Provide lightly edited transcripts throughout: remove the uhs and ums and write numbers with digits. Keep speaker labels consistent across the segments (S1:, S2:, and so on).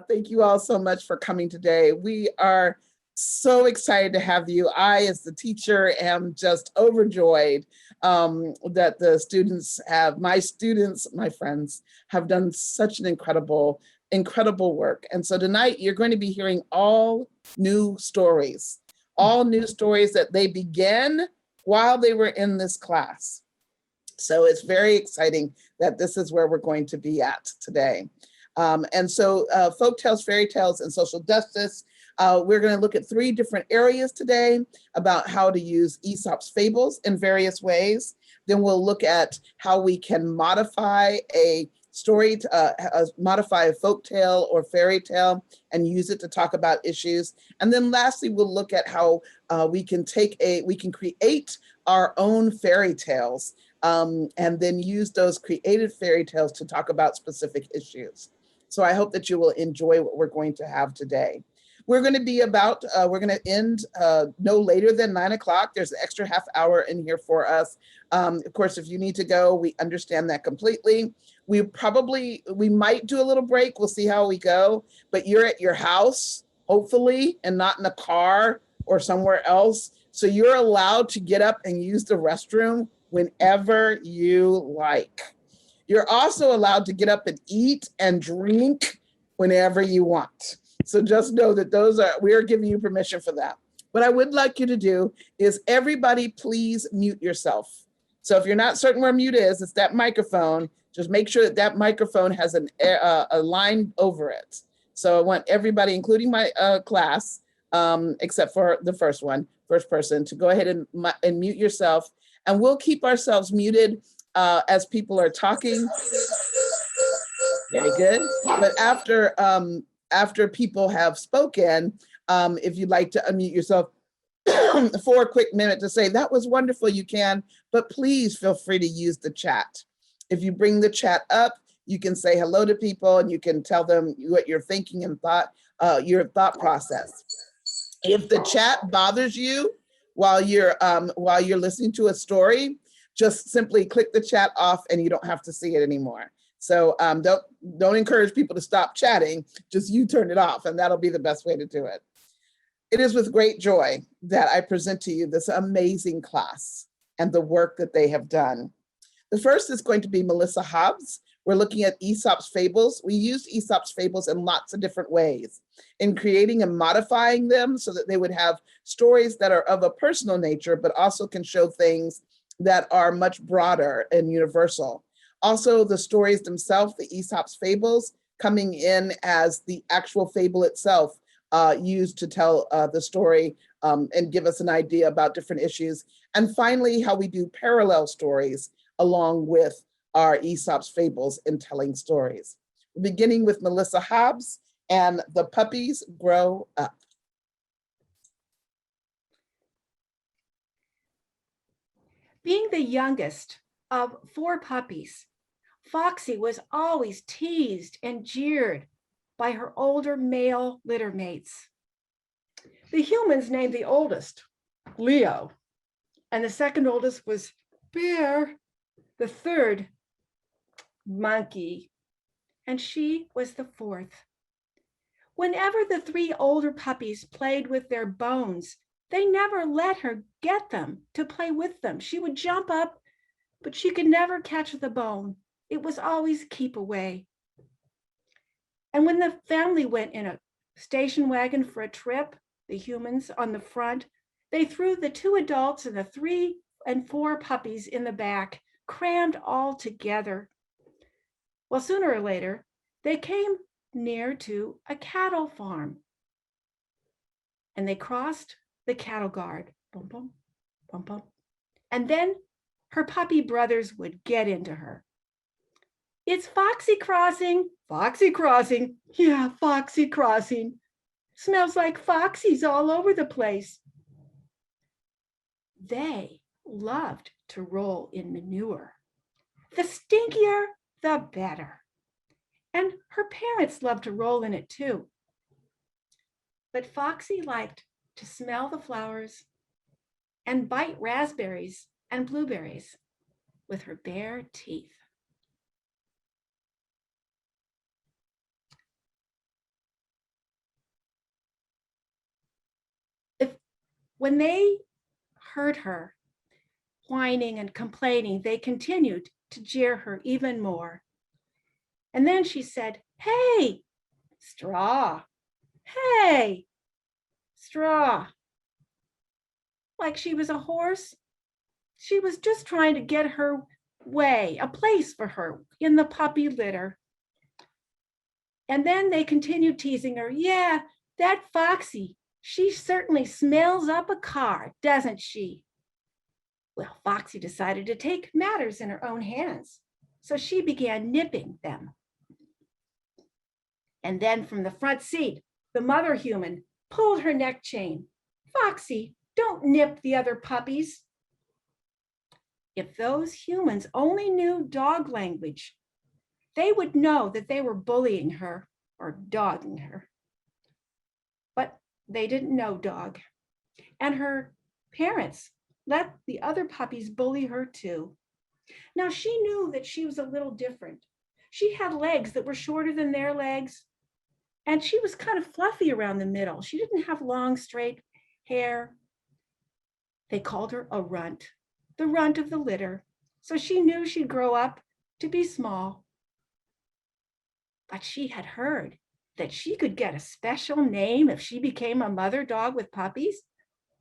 S1: Thank you all so much for coming today. We are so excited to have you. I, as the teacher, am just overjoyed that the students have, my friends, have done such an incredible work. And so tonight you're going to be hearing all new stories that they began while they were in this class. So it's very exciting that this is where we're going to be at today. And so folktales, fairy tales, and social justice. We're going to look at 3 different areas today about how to use Aesop's fables in various ways. Then we'll look at how we can modify a story, modify a folktale or fairy tale and use it to talk about issues. And then lastly, we'll look at how we can create our own fairy tales and then use those created fairy tales to talk about specific issues. So I hope that you will enjoy what we're going to have today. We're going to be we're going to end no later than 9 o'clock. There's an extra half hour in here for us. Of course, if you need to go, we understand that completely. We might do a little break. We'll see how we go, but you're at your house, hopefully, and not in a car or somewhere else. So you're allowed to get up and use the restroom whenever you like. You're also allowed to get up and eat and drink whenever you want. So just know that we are giving you permission for that. What I would like you to do is everybody please mute yourself. So if you're not certain where mute is, it's that microphone. Just make sure that microphone has a line over it. So I want everybody, including my class, except for the first person, to go ahead and mute yourself. And we'll keep ourselves muted as people are talking. Very good. But after people have spoken, if you'd like to unmute yourself for a quick minute to say, that was wonderful, you can, but please feel free to use the chat. If you bring the chat up, you can say hello to people and you can tell them what you're thinking and your thought process. If the chat bothers you while you're listening to a story, just simply click the chat off and you don't have to see it anymore. So don't encourage people to stop chatting, just you turn it off and that'll be the best way to do it. It is with great joy that I present to you this amazing class and the work that they have done. The first is going to be Melissa Hobbs. We're looking at Aesop's fables. We used Aesop's fables in lots of different ways in creating and modifying them so that they would have stories that are of a personal nature, but also can show things that are much broader and universal. Also, the stories themselves, the Aesop's fables, coming in as the actual fable itself, used to tell the story and give us an idea about different issues. And finally, how we do parallel stories along with our Aesop's fables in telling stories. Beginning with Melissa Hobbs and The Puppies Grow Up.
S2: Being the youngest of 4 puppies, Foxy was always teased and jeered by her older male litter mates. The humans named the oldest Leo, and the second oldest was Bear, the third Monkey, and she was the 4th. Whenever the 3 older puppies played with their bones, they never let her get them to play with them. She would jump up, but she could never catch the bone. It was always keep away. And when the family went in a station wagon for a trip, the humans on the front, they threw the 2 adults and the 3 and 4 puppies in the back, crammed all together. Well, sooner or later, they came near to a cattle farm. And they crossed the cattle guard, bum, bum, bum, bum. And then her puppy brothers would get into her. It's Foxy crossing, Foxy crossing. Yeah, Foxy crossing. Smells like foxies all over the place. They loved to roll in manure. The stinkier, the better. And her parents loved to roll in it too. But Foxy liked to smell the flowers and bite raspberries and blueberries with her bare teeth. When they heard her whining and complaining, they continued to jeer her even more. And then she said, "Hey, straw, hey, straw," like she was a horse. She was just trying to get her way, a place for her in the puppy litter. And then they continued teasing her. "Yeah, that Foxy, she certainly smells up a car, doesn't she?" Well, Foxy decided to take matters in her own hands. So she began nipping them. And then from the front seat, the mother human pulled her neck chain. "Foxy, don't nip the other puppies." If those humans only knew dog language, they would know that they were bullying her or dogging her. But they didn't know dog. And her parents let the other puppies bully her too. Now she knew that she was a little different. She had legs that were shorter than their legs, and she was kind of fluffy around the middle. She didn't have long, straight hair. They called her a runt, the runt of the litter. So she knew she'd grow up to be small. But she had heard that she could get a special name if she became a mother dog with puppies.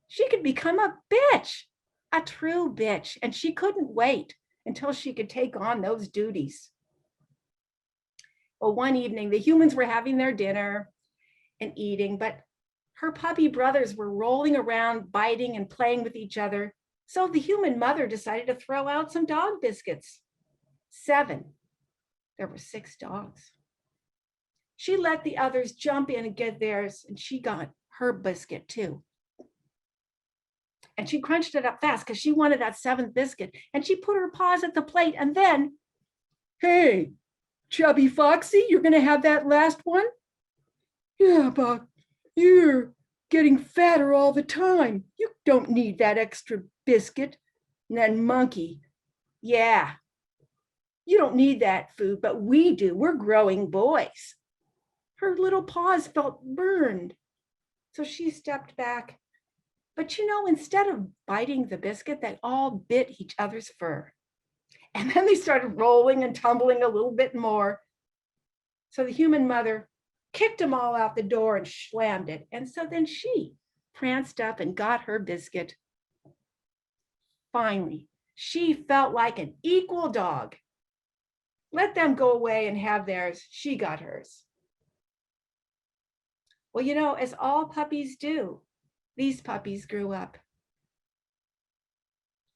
S2: She could become a bitch, a true bitch, and she couldn't wait until she could take on those duties. Well, one evening, the humans were having their dinner and eating, but her puppy brothers were rolling around, biting and playing with each other. So the human mother decided to throw out some dog biscuits. 7. There were 6 dogs. She let the others jump in and get theirs, and she got her biscuit too. And she crunched it up fast because she wanted that 7th biscuit. And she put her paws at the plate and then, "Hey, chubby Foxy, you're going to have that last one?" "Yeah, but you're getting fatter all the time. You don't need that extra biscuit." And then Monkey, "Yeah, you don't need that food, but we do. We're growing boys." Her little paws felt burned. So she stepped back. But instead of biting the biscuit, they all bit each other's fur. And then they started rolling and tumbling a little bit more. So the human mother kicked them all out the door and slammed it. And so then she pranced up and got her biscuit. Finally, she felt like an equal dog. Let them go away and have theirs. She got hers. Well, as all puppies do, these puppies grew up.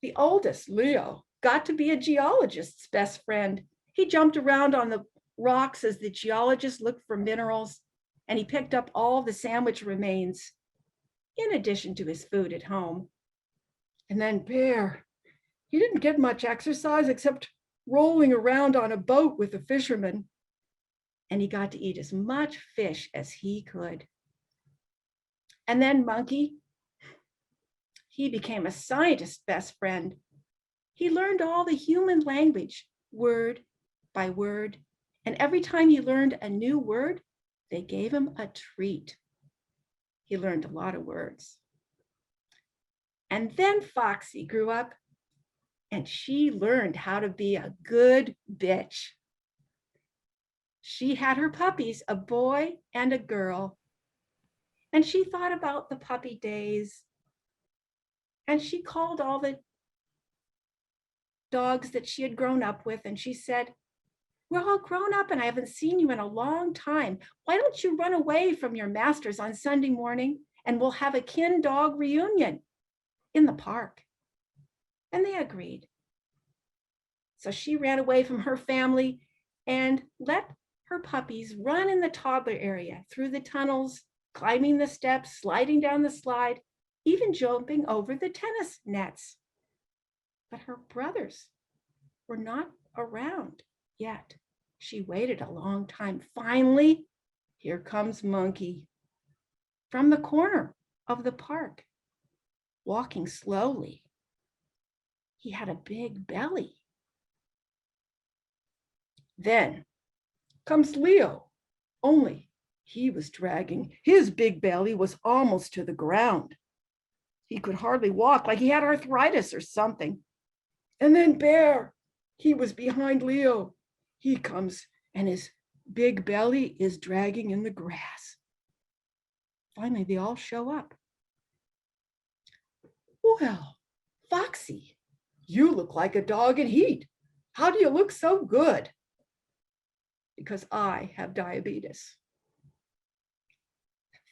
S2: The oldest, Leo, got to be a geologist's best friend. He jumped around on the rocks as the geologist looked for minerals, and he picked up all the sandwich remains, in addition to his food at home. And then Bear, he didn't get much exercise except rolling around on a boat with the fishermen. And he got to eat as much fish as he could. And then Monkey, he became a scientist's best friend. He learned all the human language, word by word. And every time he learned a new word, they gave him a treat. He learned a lot of words. And then Foxy grew up, and she learned how to be a good bitch. She had her puppies, a boy and a girl. And she thought about the puppy days. And she called all the dogs that she had grown up with, and she said, "We're all grown up and I haven't seen you in a long time. Why don't you run away from your masters on Sunday morning and we'll have a kin dog reunion in the park?" And they agreed. So she ran away from her family and let her puppies run in the toddler area, through the tunnels, climbing the steps, sliding down the slide, even jumping over the tennis nets. But her brothers were not around yet. She waited a long time. Finally, here comes Monkey from the corner of the park, walking slowly. He had a big belly. Then comes Leo, only he was dragging. His big belly was almost to the ground. He could hardly walk, like he had arthritis or something. And then Bear, he was behind Leo. He comes and his big belly is dragging in the grass. Finally, they all show up. Well, Foxy, you look like a dog in heat. How do you look so good? Because I have diabetes.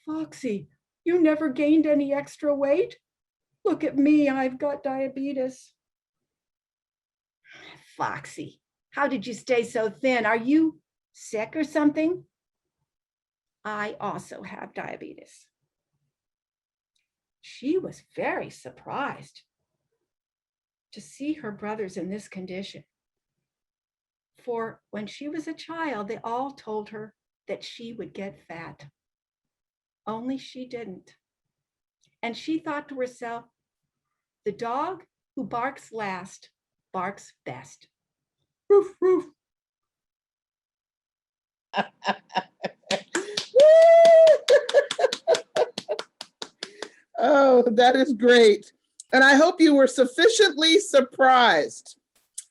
S2: Foxy, you never gained any extra weight? Look at me, I've got diabetes. Foxy, how did you stay so thin? Are you sick or something? I also have diabetes. She was very surprised to see her brothers in this condition. For when she was a child, they all told her that she would get fat. Only she didn't. And she thought to herself, the dog who barks last barks best. Roof, roof.
S1: Oh, that is great. And I hope you were sufficiently surprised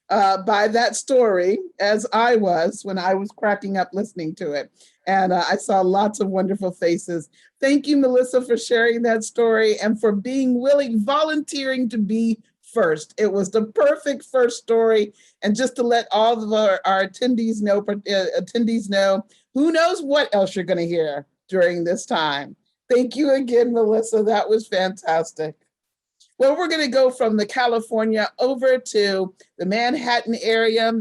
S1: by that story, as I was when I was cracking up listening to it. And I saw lots of wonderful faces. Thank you, Melissa, for sharing that story and for being willing, volunteering to be first. It was the perfect first story. And just to let all of our attendees know, who knows what else you're going to hear during this time. Thank you again, Melissa. That was fantastic. Well, we're going to go from the California over to the Manhattan area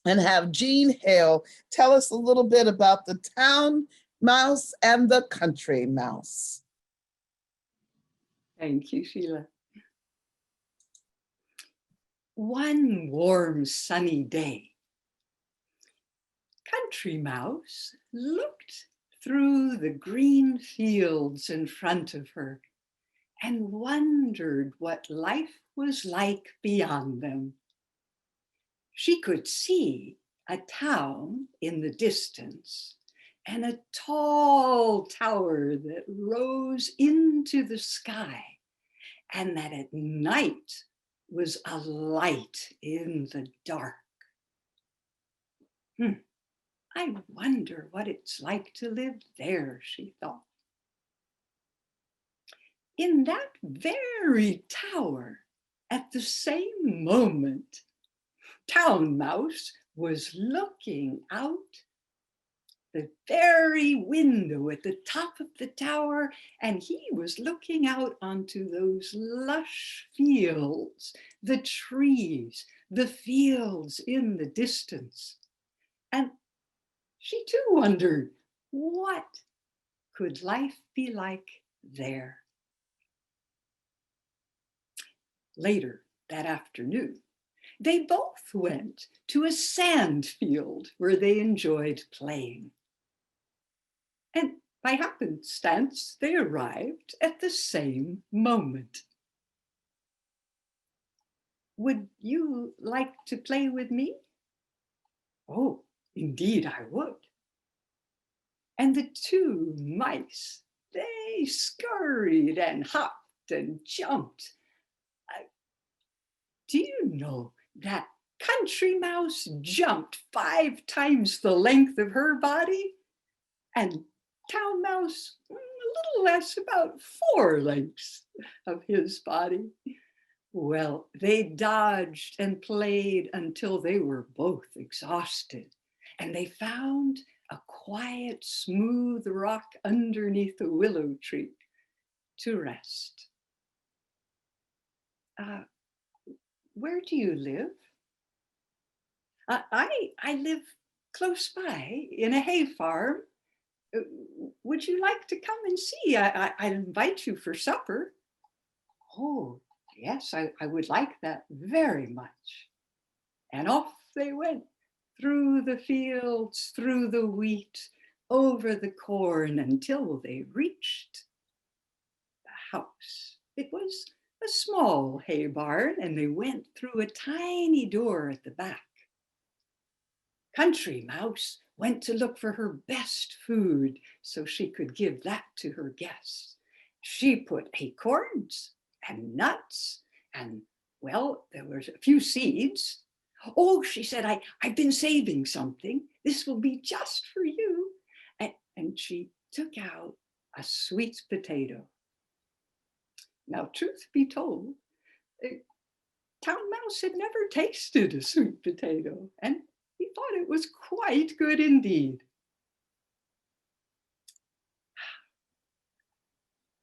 S1: and have Jean Hale tell us a little bit about the town mouse and the country mouse.
S3: Thank you, Sheila. One warm, sunny day, Country Mouse looked through the green fields in front of her and wondered what life was like beyond them. She could see a town in the distance and a tall tower that rose into the sky, and that at night was a light in the dark. I wonder what it's like to live there, she thought. In that very tower, at the same moment, Town Mouse was looking out the very window at the top of the tower, and he was looking out onto those lush fields, the trees, the fields in the distance. And she too wondered, what could life be like there? Later that afternoon, they both went to a sand field where they enjoyed playing. And by happenstance, they arrived at the same moment. Would you like to play with me? Oh, indeed I would. And the two mice, they scurried and hopped and jumped. Do you know that Country Mouse jumped 5 times the length of her body? And Town Mouse, a little less, about 4 lengths of his body. Well, they dodged and played until they were both exhausted, and they found a quiet, smooth rock underneath a willow tree to rest. Where do you live? I live close by in a hay farm. Would you like to come and see? I'd invite you for supper. Oh, yes, I would like that very much. And off they went, through the fields, through the wheat, over the corn, until they reached the house. It was a small hay barn, and they went through a tiny door at the back. Country Mouse went to look for her best food so she could give that to her guests. She put acorns and nuts, and well, there was a few seeds. Oh, she said, I've been saving something. This will be just for you. And she took out a sweet potato. Now, truth be told, Town Mouse had never tasted a sweet potato, and he thought it was quite good indeed.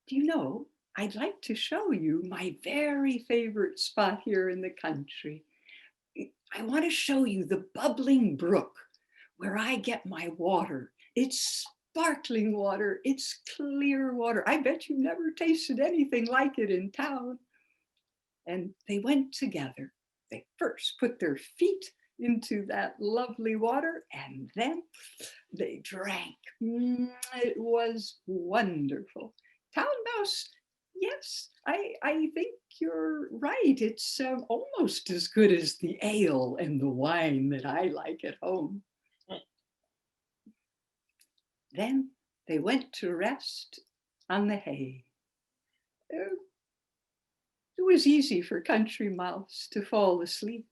S3: Do you know, I'd like to show you my very favorite spot here in the country. I want to show you the bubbling brook where I get my water. It's sparkling water. It's clear water. I bet you never tasted anything like it in town. And they went together. They first put their feet into that lovely water and then they drank. It was wonderful. Town Mouse, yes, I think you're right. It's almost as good as the ale and the wine that I like at home. Then they went to rest on the hay. It was easy for Country Mouse to fall asleep,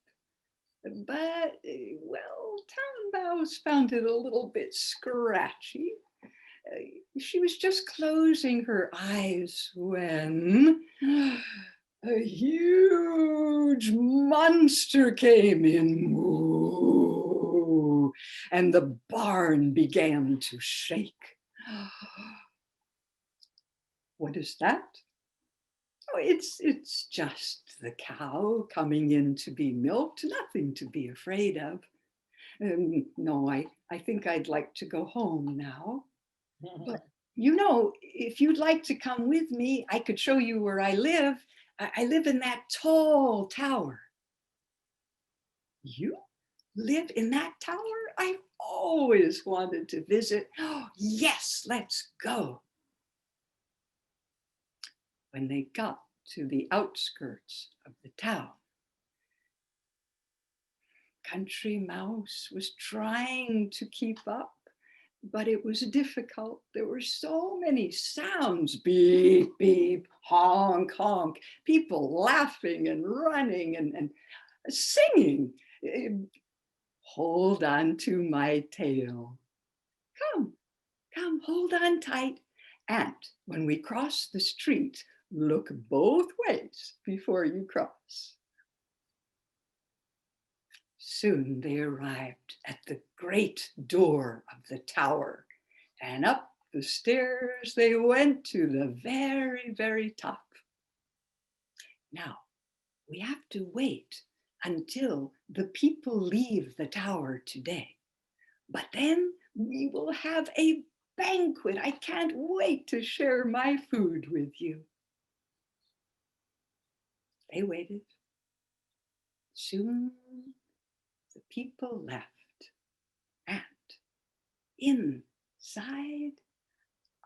S3: but, well, Town Mouse found it a little bit scratchy. She was just closing her eyes when a huge monster came in, moo, and the barn began to shake. What is that? Oh, it's just the cow coming in to be milked, nothing to be afraid of. No, I think I'd like to go home now. But you know, if you'd like to come with me, I could show you where I live. I live in that tall tower. You live in that tower? I've always wanted to visit. Oh, yes, let's go. When they got to the outskirts of the town, Country Mouse was trying to keep up, but it was difficult. There were so many sounds, beep, beep, honk, honk, people laughing and running and singing. Hold on to my tail. Come, hold on tight. And when we cross the street, look both ways before you cross. Soon they arrived at the great door of the tower, and up the stairs they went to the very, very top. Now, we have to wait until the people leave the tower today, but then we will have a banquet. I can't wait to share my food with you. They waited. Soon the people left, and inside,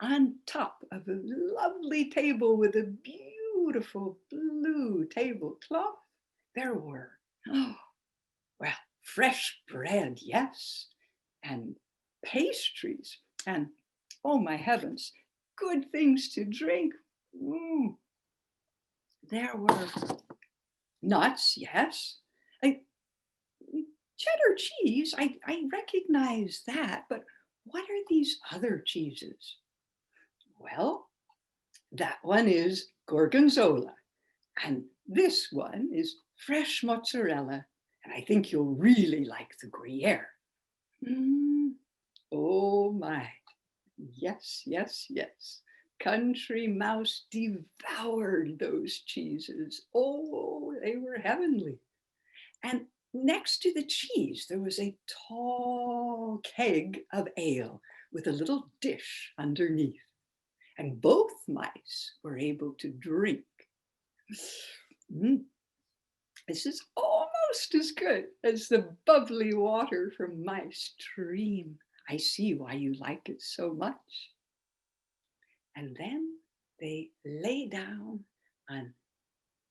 S3: on top of a lovely table with a beautiful blue tablecloth, there were, well, fresh bread, yes, and pastries, and, oh my heavens, good things to drink. There were nuts, yes. Cheddar cheese, I recognize that, but what are these other cheeses? Well, that one is Gorgonzola, and this one is fresh mozzarella, and I think you'll really like the Gruyere. Oh my, yes, yes, yes. Country Mouse devoured those cheeses. Oh, they were heavenly. And next to the cheese, there was a tall keg of ale with a little dish underneath. And both mice were able to drink. This is almost as good as the bubbly water from my stream. I see why you like it so much. And then they lay down on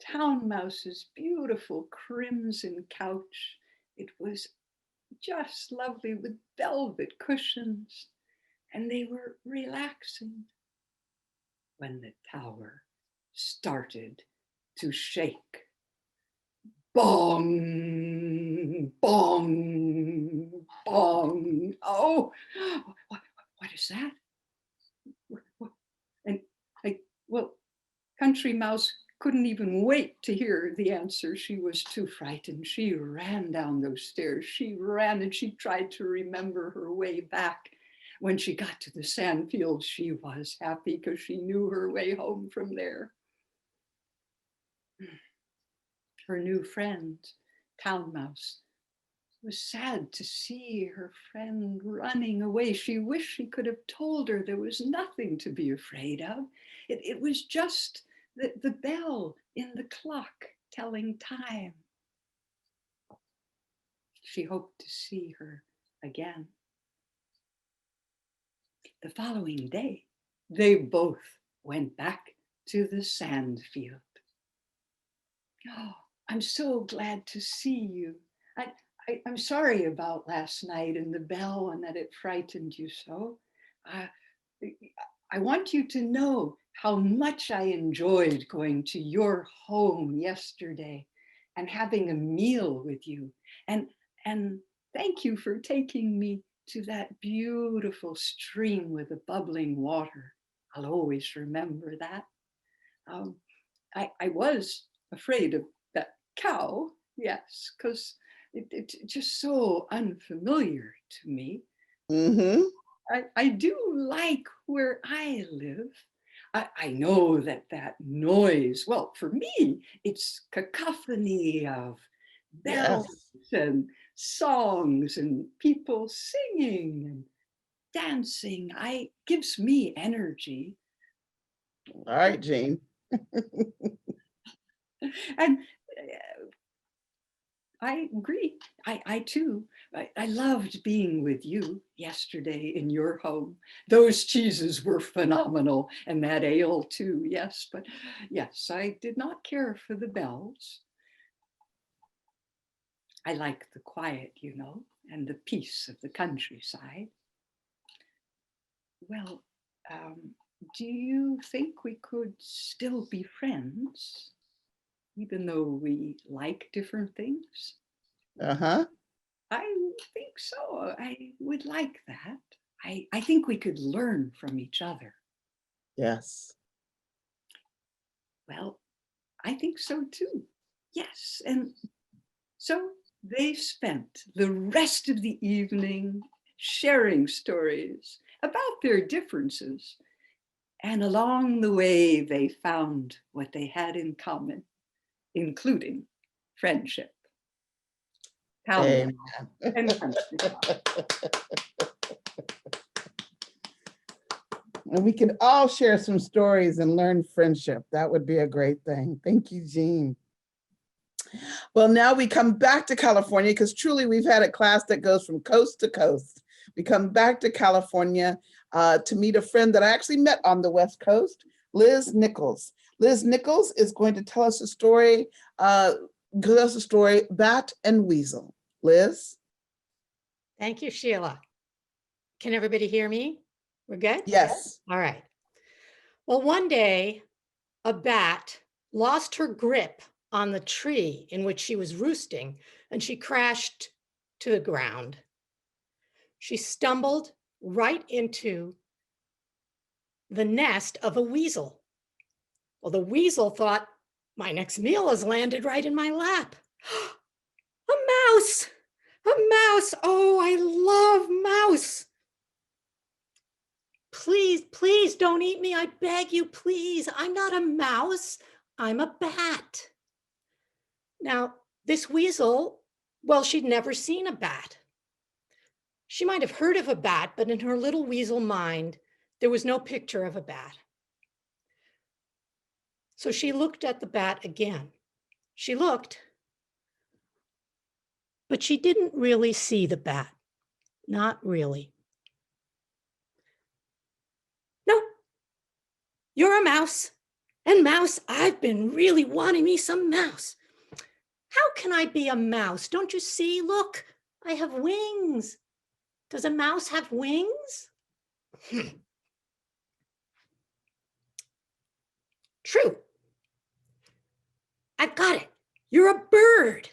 S3: Town Mouse's beautiful crimson couch. It was just lovely with velvet cushions, and they were relaxing when the tower started to shake. Bong, bong, bong. Oh, what is that? And well, Country Mouse couldn't even wait to hear the answer. She was too frightened. She ran down those stairs. She ran and she tried to remember her way back. When she got to the sand field, she was happy because she knew her way home from there. Her new friend, Town Mouse, was sad to see her friend running away. She wished she could have told her there was nothing to be afraid of. It was just the bell in the clock telling time. She hoped to see her again. The following day, they both went back to the sand field. Oh, I'm so glad to see you. I'm sorry about last night and the bell and that it frightened you so. I want you to know how much I enjoyed going to your home yesterday and having a meal with you. And thank you for taking me to that beautiful stream with the bubbling water. I'll always remember that. I was afraid of that cow, yes, because it's just so unfamiliar to me.
S1: Mm-hmm.
S3: I do like where I live. I know that noise, well, for me, it's cacophony of bells and songs and people singing and dancing. Gives me energy.
S1: All right, Jean.
S3: And I agree. I too, I loved being with you yesterday in your home. Those cheeses were phenomenal, and that ale too, yes. But yes, I did not care for the bells. I like the quiet, you know, and the peace of the countryside. Well, do you think we could still be friends, even though we like different things?
S1: Uh-huh.
S3: I think so. I would like that. I think we could learn from each other.
S1: Yes.
S3: Well, I think so too. Yes. And so they spent the rest of the evening sharing stories about their differences. And along the way, they found what they had in common, including friendship.
S1: Amen.
S3: And country.
S1: And we can all share some stories and learn friendship. That would be a great thing. Thank you, Jean. Well, now we come back to California because truly we've had a class that goes from coast to coast. We come back to California to meet a friend that I actually met on the West Coast, Liz Nichols. Liz Nichols is going to tell us a story, Bat and Weasel. Liz?
S4: Thank you, Sheila. Can everybody hear me? We're good?
S1: Yes.
S4: All right. Well, one day, a bat lost her grip on the tree in which she was roosting, and she crashed to the ground. She stumbled right into the nest of a weasel. Well, the weasel thought, my next meal has landed right in my lap. A mouse! A mouse! Oh, I love mouse! Please, please don't eat me. I beg you, please. I'm not a mouse. I'm a bat. Now, this weasel, well, she'd never seen a bat. She might have heard of a bat, but in her little weasel mind, there was no picture of a bat. So she looked at the bat again. She looked, but she didn't really see the bat. Not really. No, you're a mouse. And mouse, I've been really wanting me some mouse. How can I be a mouse? Don't you see? Look, I have wings. Does a mouse have wings? True. I've got it. You're a bird.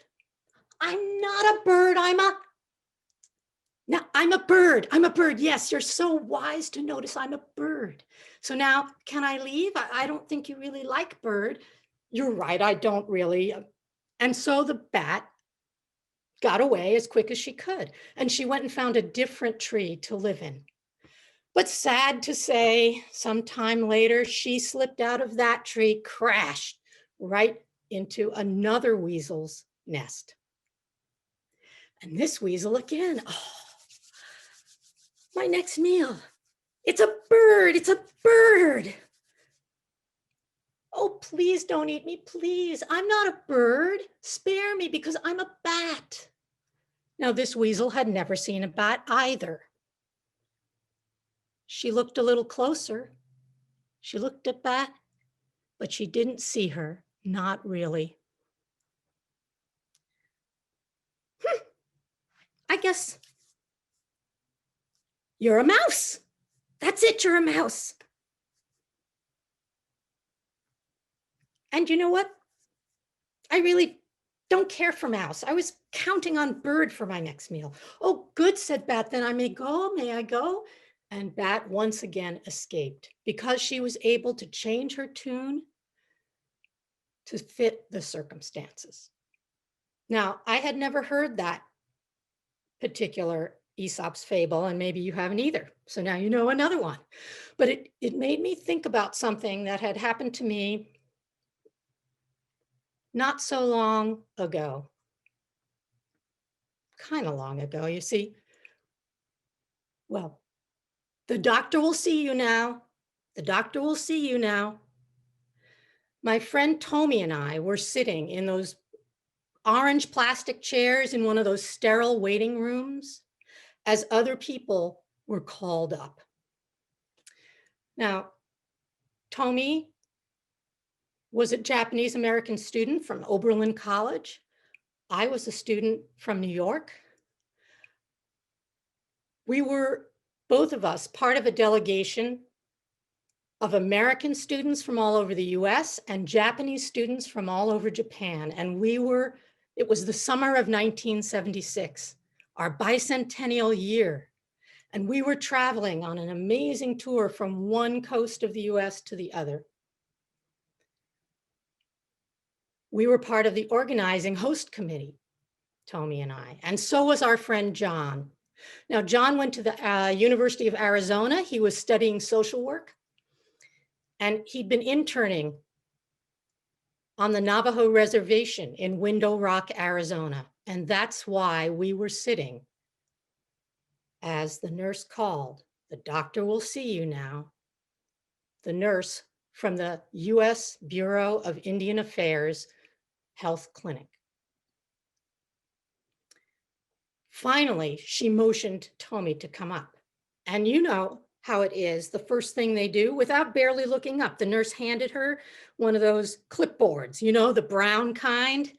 S4: I'm not a bird. I'm a bird. I'm a bird. Yes, you're so wise to notice I'm a bird. So now, can I leave? I don't think you really like bird. You're right, I don't really. And so the bat got away as quick as she could. And she went and found a different tree to live in. But sad to say, sometime later, she slipped out of that tree, crashed right into another weasel's nest. And this weasel again, oh, my next meal. It's a bird, it's a bird. Oh, please don't eat me, please. I'm not a bird. Spare me because I'm a bat. Now, this weasel had never seen a bat either. She looked a little closer. She looked at Bat, but she didn't see her, not really. I guess you're a mouse. That's it, you're a mouse. And you know what? I really don't care for mouse. I was counting on bird for my next meal. Oh, good, said Bat, then I may go, may I go? And Bat once again escaped because she was able to change her tune to fit the circumstances. Now, I had never heard that particular Aesop's fable, and maybe you haven't either. So now you know another one. But it made me think about something that had happened to me not so long ago. Kind of long ago, you see. Well, the doctor will see you now. The doctor will see you now. My friend Tommy and I were sitting in those orange plastic chairs in one of those sterile waiting rooms as other people were called up. Now, Tommy was a Japanese American student from Oberlin College. I was a student from New York. We were, both of us, part of a delegation of American students from all over the US and Japanese students from all over Japan. And it was the summer of 1976, our bicentennial year. And we were traveling on an amazing tour from one coast of the US to the other. We were part of the organizing host committee, Tommy and I, and so was our friend John. Now, John went to the University of Arizona. He was studying social work, and he'd been interning on the Navajo reservation in Window Rock, Arizona. And that's why we were sitting as the nurse called, "The doctor will see you now." The nurse from the US Bureau of Indian Affairs Health Clinic. Finally, she motioned Tommy to come up. And you know how it is, the first thing they do, without barely looking up, the nurse handed her one of those clipboards, you know, the brown kind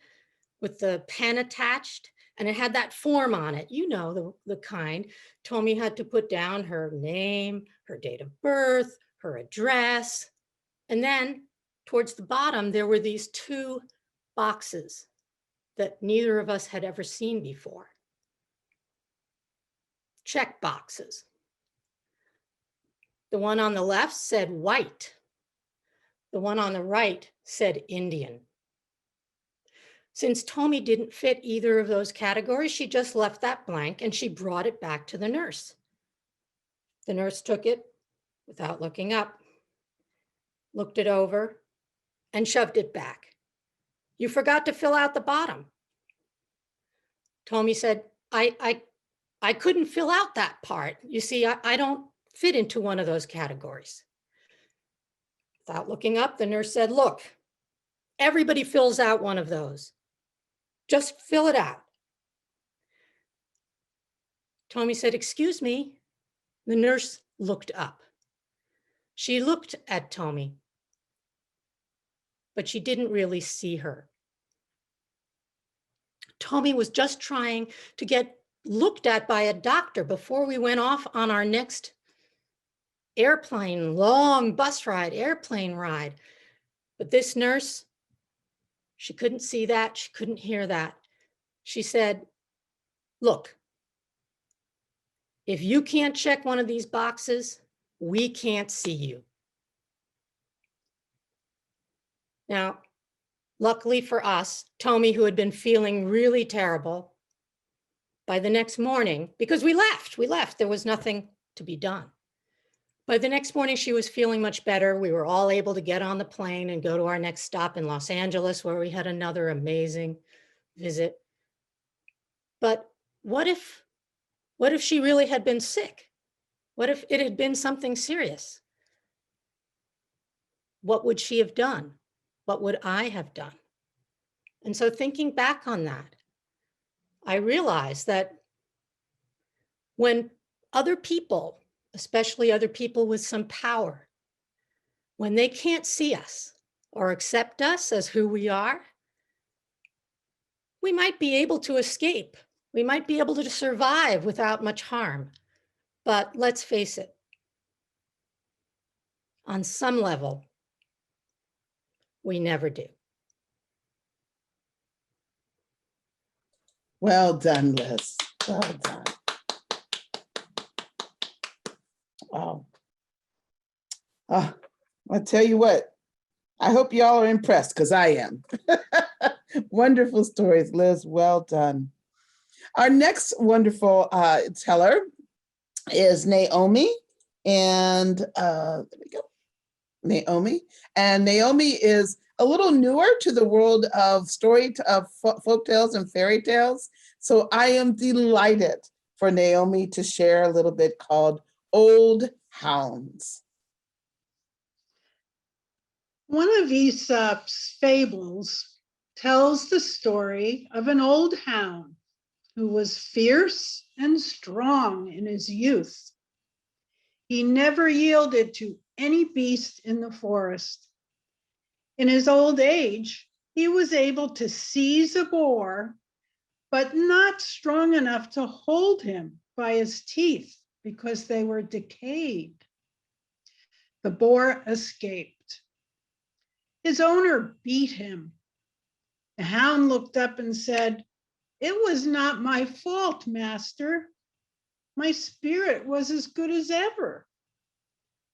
S4: with the pen attached, and it had that form on it, you know, the kind. Tommy had to put down her name, her date of birth, her address, and then towards the bottom, there were these two boxes that neither of us had ever seen before. Check boxes. The one on the left said white. The one on the right said Indian. Since Tommy didn't fit either of those categories, she just left that blank and she brought it back to the nurse. The nurse took it without looking up, looked it over, and shoved it back. "You forgot to fill out the bottom." Tommy said, I couldn't fill out that part. You see, I don't fit into one of those categories. Without looking up, the nurse said, "Look, everybody fills out one of those. Just fill it out." Tommy said, "Excuse me." The nurse looked up. She looked at Tommy, but she didn't really see her. Tommy was just trying to get looked at by a doctor before we went off on our next airplane, long bus ride, airplane ride. But this nurse She couldn't see that. She couldn't hear that. She said, look, if you can't check one of these boxes, we can't see you. Now, luckily for us, Tommy, who had been feeling really terrible, by the next morning, because we left, there was nothing to be done. By the next morning, she was feeling much better. We were all able to get on the plane and go to our next stop in Los Angeles, where we had another amazing visit. But what if she really had been sick? What if it had been something serious? What would she have done? What would I have done? And so thinking back on that, I realized that when other people, especially other people with some power, when they can't see us or accept us as who we are, we might be able to escape. We might be able to survive without much harm. But let's face it, on some level, we never do.
S1: Well done, Liz. Well done. Wow. I'll tell you what, I hope y'all are impressed because I am. Wonderful stories, Liz. Well done. Our next wonderful teller is Naomi. And there we go. Naomi. And Naomi is a little newer to the world of folktales and fairy tales. So I am delighted for Naomi to share a little bit called Old Hounds.
S5: One of Aesop's fables tells the story of an old hound who was fierce and strong in his youth. He never yielded to any beast in the forest. In his old age, he was able to seize a boar, but not strong enough to hold him by his teeth because they were decayed. The boar escaped. His owner beat him. The hound looked up and said, "It was not my fault, master. My spirit was as good as ever,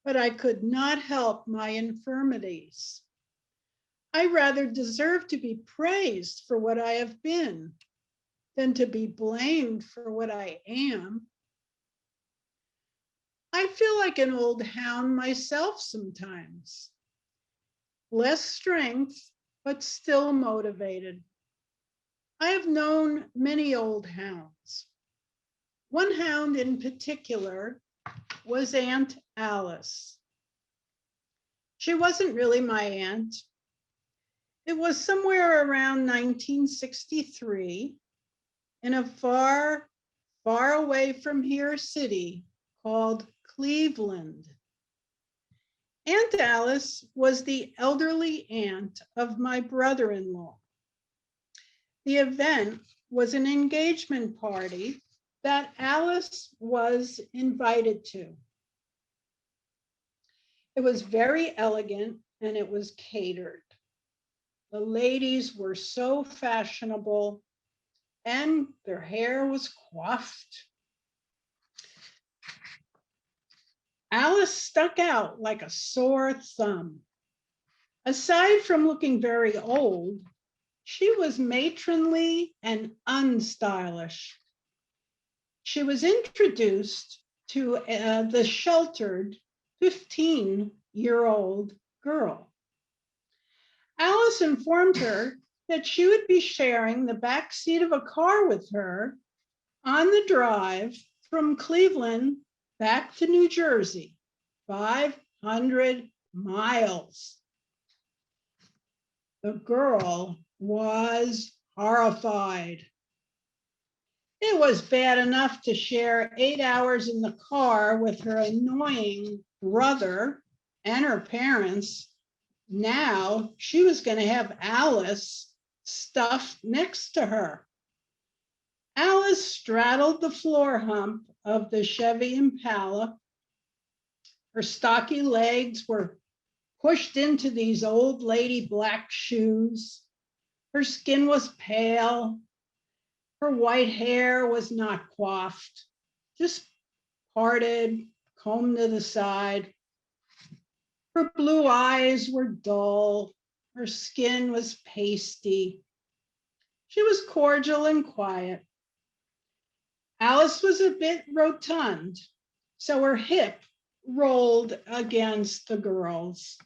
S5: but I could not help my infirmities. I rather deserve to be praised for what I have been than to be blamed for what I am. I feel like an old hound myself sometimes. Less strength, but still motivated. I have known many old hounds. One hound in particular was Aunt Alice. She wasn't really my aunt. It was somewhere around 1963 in a far, far away from here city called Cleveland. Aunt Alice was the elderly aunt of my brother-in-law. The event was an engagement party that Alice was invited to. It was very elegant and it was catered. The ladies were so fashionable and their hair was coiffed. Alice stuck out like a sore thumb. Aside from looking very old, she was matronly and unstylish. She was introduced to the sheltered 15-year-old girl. Alice informed her that she would be sharing the back seat of a car with her on the drive from Cleveland back to New Jersey, 500 miles. The girl was horrified. It was bad enough to share 8 hours in the car with her annoying brother and her parents. Now she was going to have Alice stuffed next to her. Alice straddled the floor hump of the Chevy Impala. Her stocky legs were pushed into these old lady black shoes. Her skin was pale. Her white hair was not coiffed, just parted, combed to the side. Her blue eyes were dull. Her skin was pasty. She was cordial and quiet. Alice was a bit rotund, so her hip rolled against the girl's.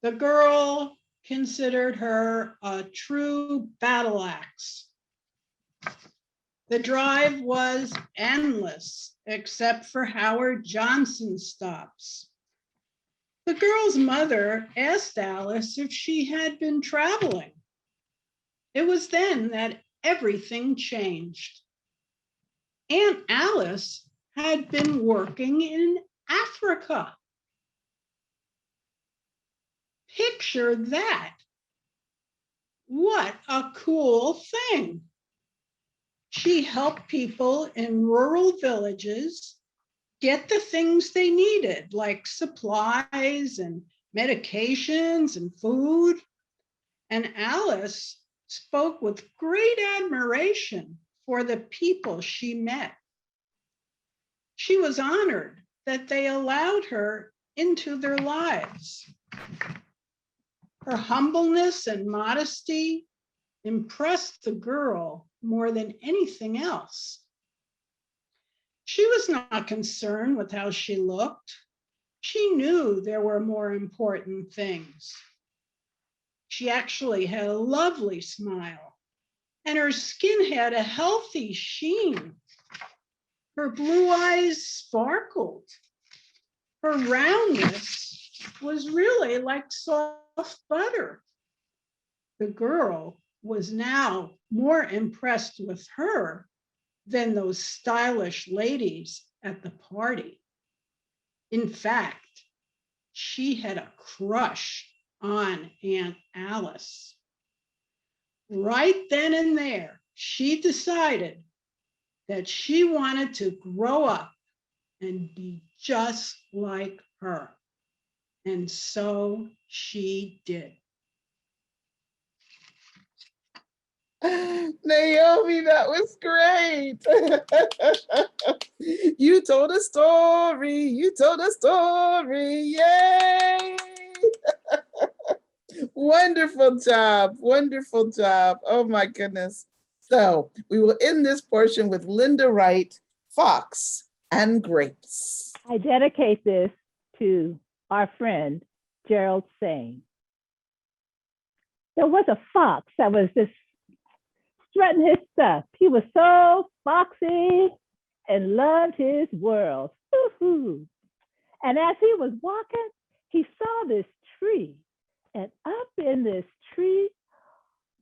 S5: The girl considered her a true battle axe. The drive was endless, except for Howard Johnson's stops. The girl's mother asked Alice if she had been traveling. It was then that everything changed. Aunt Alice had been working in Africa. Picture that. What a cool thing. She helped people in rural villages get the things they needed, like supplies and medications and food. And Alice spoke with great admiration for the people she met. She was honored that they allowed her into their lives. Her humbleness and modesty impressed the girl more than anything else. She was not concerned with how she looked. She knew there were more important things. She actually had a lovely smile, and her skin had a healthy sheen. Her blue eyes sparkled. Her roundness was really like soft butter. The girl was now more impressed with her than those stylish ladies at the party. In fact, she had a crush on Aunt Alice. Right then and there, she decided that she wanted to grow up and be just like her. And so she did.
S1: Naomi, that was great. You told a story. You told a story. Yay! Wonderful job. Wonderful job. Oh my goodness. So we will end this portion with Linda Wright, Fox and Grapes.
S6: I dedicate this to our friend, Gerald Sane. There was a fox that was just strutting his stuff. He was so foxy and loved his world. Woo-hoo. And as he was walking, he saw this tree. And up in this tree,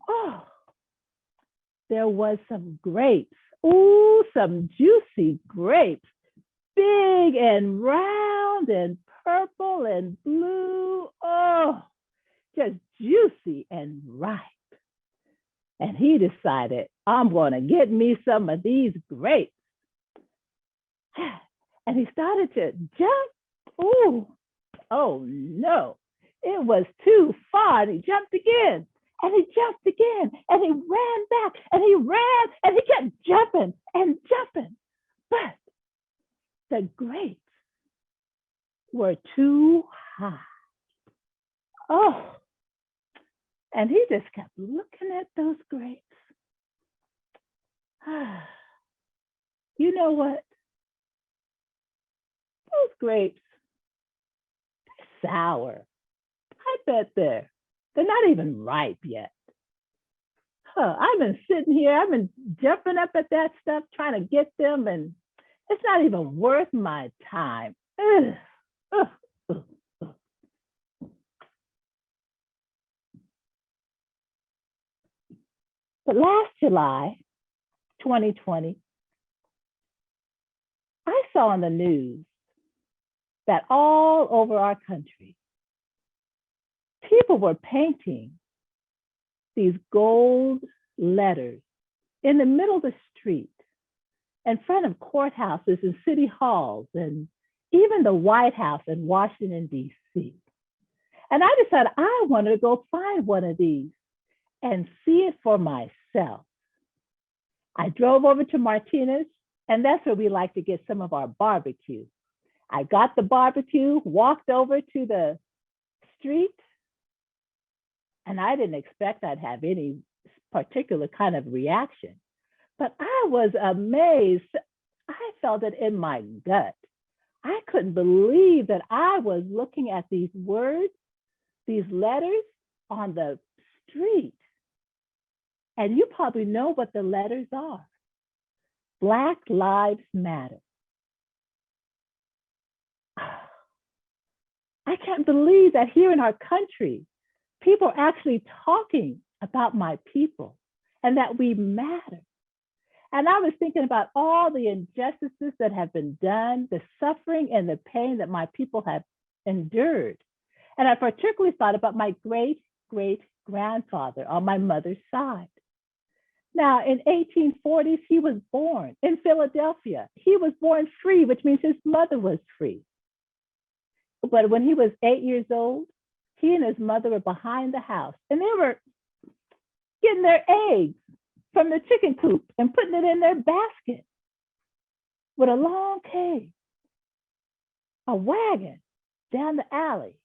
S6: oh, there was some grapes. Ooh, some juicy grapes. Big and round and purple and blue. Oh, just juicy and ripe. And he decided, I'm going to get me some of these grapes. And he started to jump. Ooh, oh no, it was too far. And he jumped again, and he jumped again, and he ran back, and he ran, and he kept jumping and jumping. But the grapes were too high. Oh, and he just kept looking at those grapes. You know what? Those grapes, they're sour. I bet they're not even ripe yet. I've been sitting here, I've been jumping up at that stuff, trying to get them, and it's not even worth my time. But last July, 2020, I saw on the news that all over our country, people were painting these gold letters in the middle of the street, in front of courthouses and city halls, and even the White House in Washington, D.C. And I decided I wanted to go find one of these and see it for myself. I drove over to Martinez, and that's where we like to get some of our barbecue. I got the barbecue, walked over to the street, and I didn't expect I'd have any particular kind of reaction, but I was amazed. I felt it in my gut. I couldn't believe that I was looking at these words, these letters on the street. And you probably know what the letters are. Black Lives Matter. I can't believe that here in our country, people are actually talking about my people and that we matter. And I was thinking about all the injustices that have been done, the suffering and the pain that my people have endured. And I particularly thought about my great-great-grandfather on my mother's side. Now, in 1840s, he was born in Philadelphia. He was born free, which means his mother was free. But when he was 8 years old, he and his mother were behind the house, and they were getting their eggs from the chicken coop and putting it in their basket with a long cane, a wagon down the alley.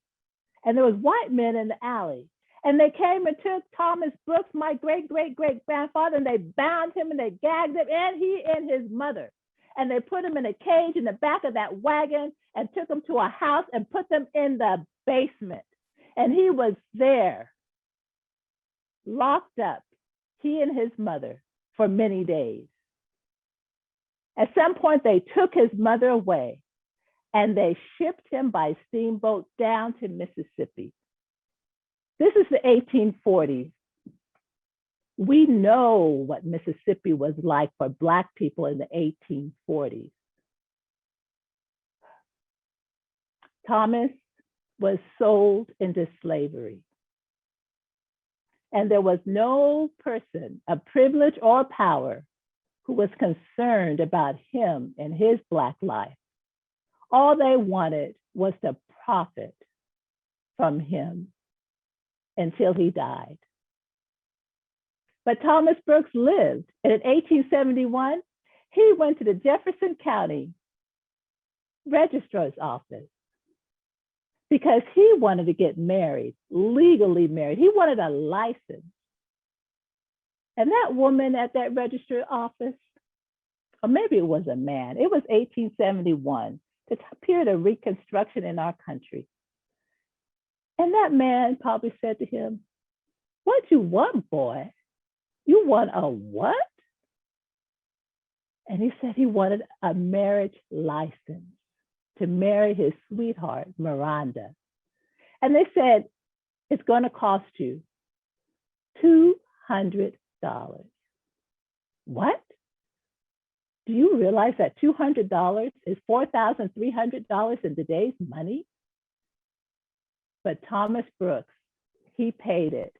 S6: And there was white men in the alley. And they came and took Thomas Brooks, my great-great-great-grandfather, and they bound him and they gagged him, and he and his mother. And they put him in a cage in the back of that wagon and took him to a house and put them in the basement. And he was there, locked up, he and his mother, for many days. At some point, they took his mother away and they shipped him by steamboat down to Mississippi. This is the 1840s. We know what Mississippi was like for Black people in the 1840s. Thomas was sold into slavery. And there was no person of privilege or power who was concerned about him and his Black life. All they wanted was to profit from him until he died. But Thomas Brooks lived, and in 1871, he went to the Jefferson County Registrar's office because he wanted to get married, legally married. He wanted a license. And that woman at that registrar office, or maybe it was a man, it was 1871, the period of Reconstruction in our country. And that man probably said to him, "What you want, boy? You want a what?" And he said he wanted a marriage license to marry his sweetheart, Miranda. And they said, it's going to cost you $200. What? Do you realize that $200 is $4,300 in today's money? But Thomas Brooks, he paid it.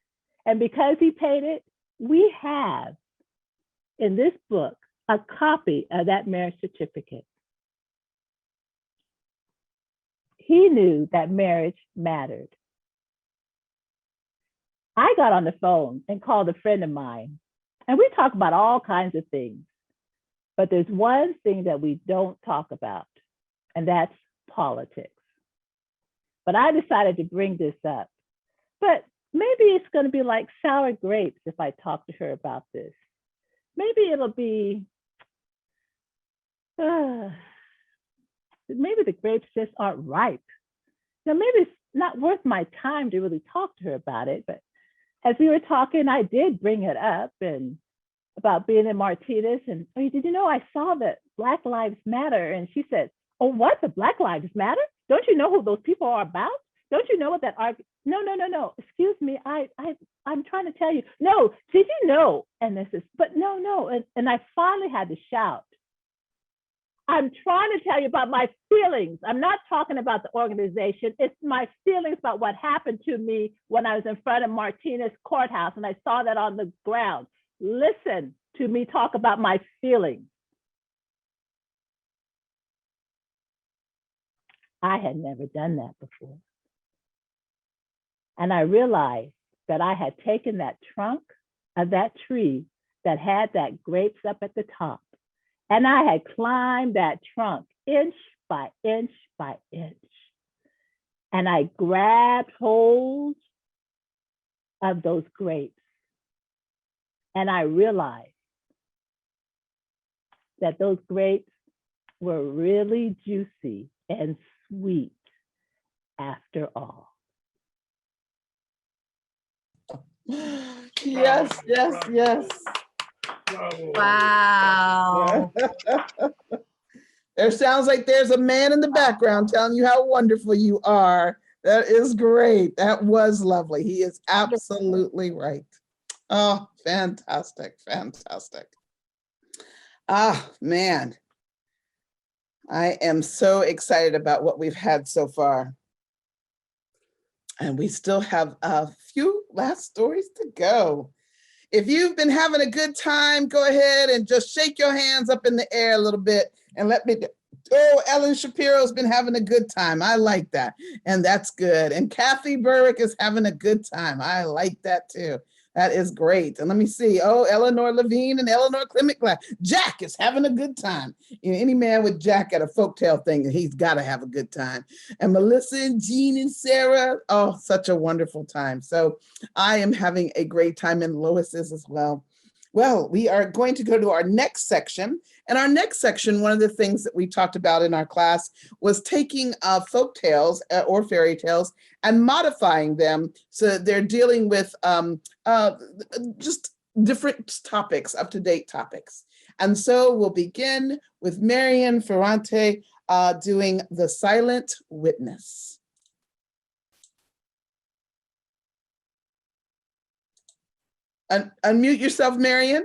S6: And because he paid it, we have in this book a copy of that marriage certificate. He knew that marriage mattered. I got on the phone and called a friend of mine, and we talk about all kinds of things. But there's one thing that we don't talk about, and that's politics. But I decided to bring this up. But maybe it's going to be like sour grapes if I talk to her about this. Maybe it'll be, maybe the grapes just aren't ripe. Now, maybe it's not worth my time to really talk to her about it. But as we were talking, I did bring it up and about being in Martinez. And, oh, did you know I saw that Black Lives Matter? And she said, "Oh, what? The Black Lives Matter? Don't you know who those people are about? Don't you know what that argument?" No. Excuse me. I'm trying to tell you. No, did you know? And this is, but no. And I finally had to shout. I'm trying to tell you about my feelings. I'm not talking about the organization. It's my feelings about what happened to me when I was in front of Martinez Courthouse and I saw that on the ground. Listen to me talk about my feelings. I had never done that before. And I realized that I had taken that trunk of that tree that had that grapes up at the top, and I had climbed that trunk inch by inch by inch. And I grabbed hold of those grapes. And I realized that those grapes were really juicy and sweet after all.
S1: Yes, yes, yes.
S4: Wow.
S1: There sounds like there's a man in the background telling you how wonderful you are. That is great. That was lovely. He is absolutely right. Oh, fantastic, fantastic. Ah, man. I am so excited about what we've had so far. And we still have a few last stories to go. If you've been having a good time, go ahead and just shake your hands up in the air a little bit and let me, oh, Ellen Shapiro's been having a good time. I like that. And that's good. And Kathy Burrick is having a good time. I like that too. That is great. And let me see. Oh, Eleanor Levine and Eleanor Clement. Jack is having a good time. You know, any man with Jack at a folktale thing, he's got to have a good time. And Melissa and Jean and Sarah, oh, such a wonderful time. So I am having a great time, and Lois is as well. Well, we are going to go to our next section. And our next section, one of the things that we talked about in our class was taking folk tales or fairy tales and modifying them so that they're dealing with just different topics, up-to-date topics. And so we'll begin with Marian Ferrante doing The Silent Witness. Unmute yourself, Marian.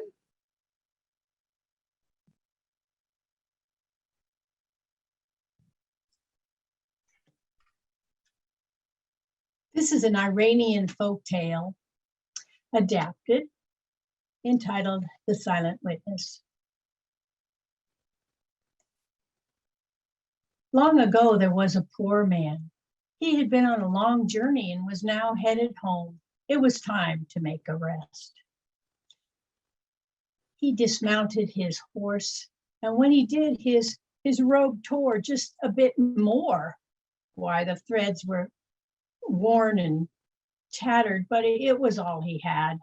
S7: This is an Iranian folktale adapted, entitled The Silent Witness. Long ago, there was a poor man. He had been on a long journey and was now headed home. It was time to make a rest. He dismounted his horse, and when he did, his robe tore just a bit more. Why, the threads were worn and tattered, but it was all he had.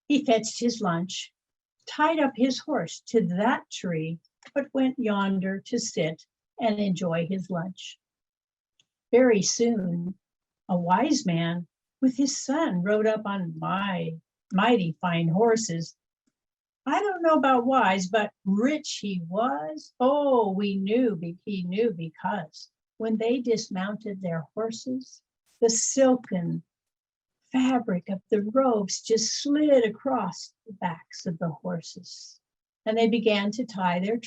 S7: He fetched his lunch, tied up his horse to that tree, but went yonder to sit and enjoy his lunch. Very soon, a wise man with his son rode up on mighty fine horses. I don't know about wise, but rich he was. Oh, he knew because when they dismounted their horses, the silken fabric of the robes just slid across the backs of the horses. And they began to tie they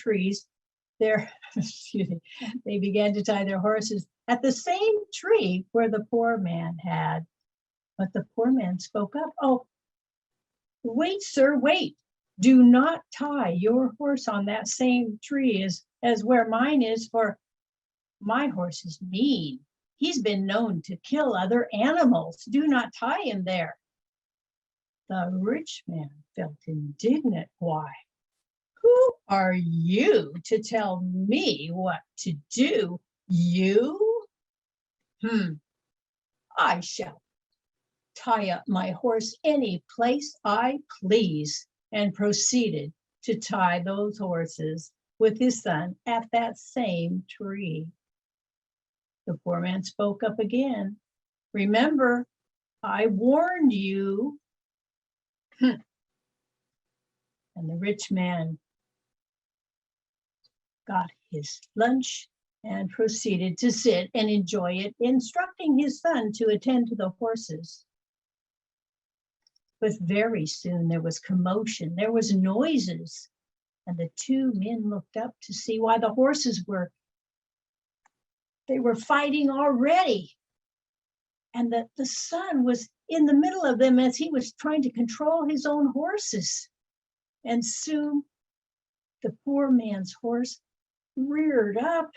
S7: began to tie their horses at the same tree where the poor man had. But the poor man spoke up. Oh, wait, sir, wait. Do not tie your horse on that same tree as where mine is, for my horse is mean. He's been known to kill other animals. Do not tie him there. The rich man felt indignant. Why? Who are you to tell me what to do? You? I shall tie up my horse any place I please, and proceeded to tie those horses with his son at that same tree. The poor man spoke up again. Remember, I warned you. And the rich man got his lunch and proceeded to sit and enjoy it, instructing his son to attend to the horses. But very soon there was commotion, there was noises, and the two men looked up to see why the horses were fighting already. And the son was in the middle of them as he was trying to control his own horses. And soon the poor man's horse reared up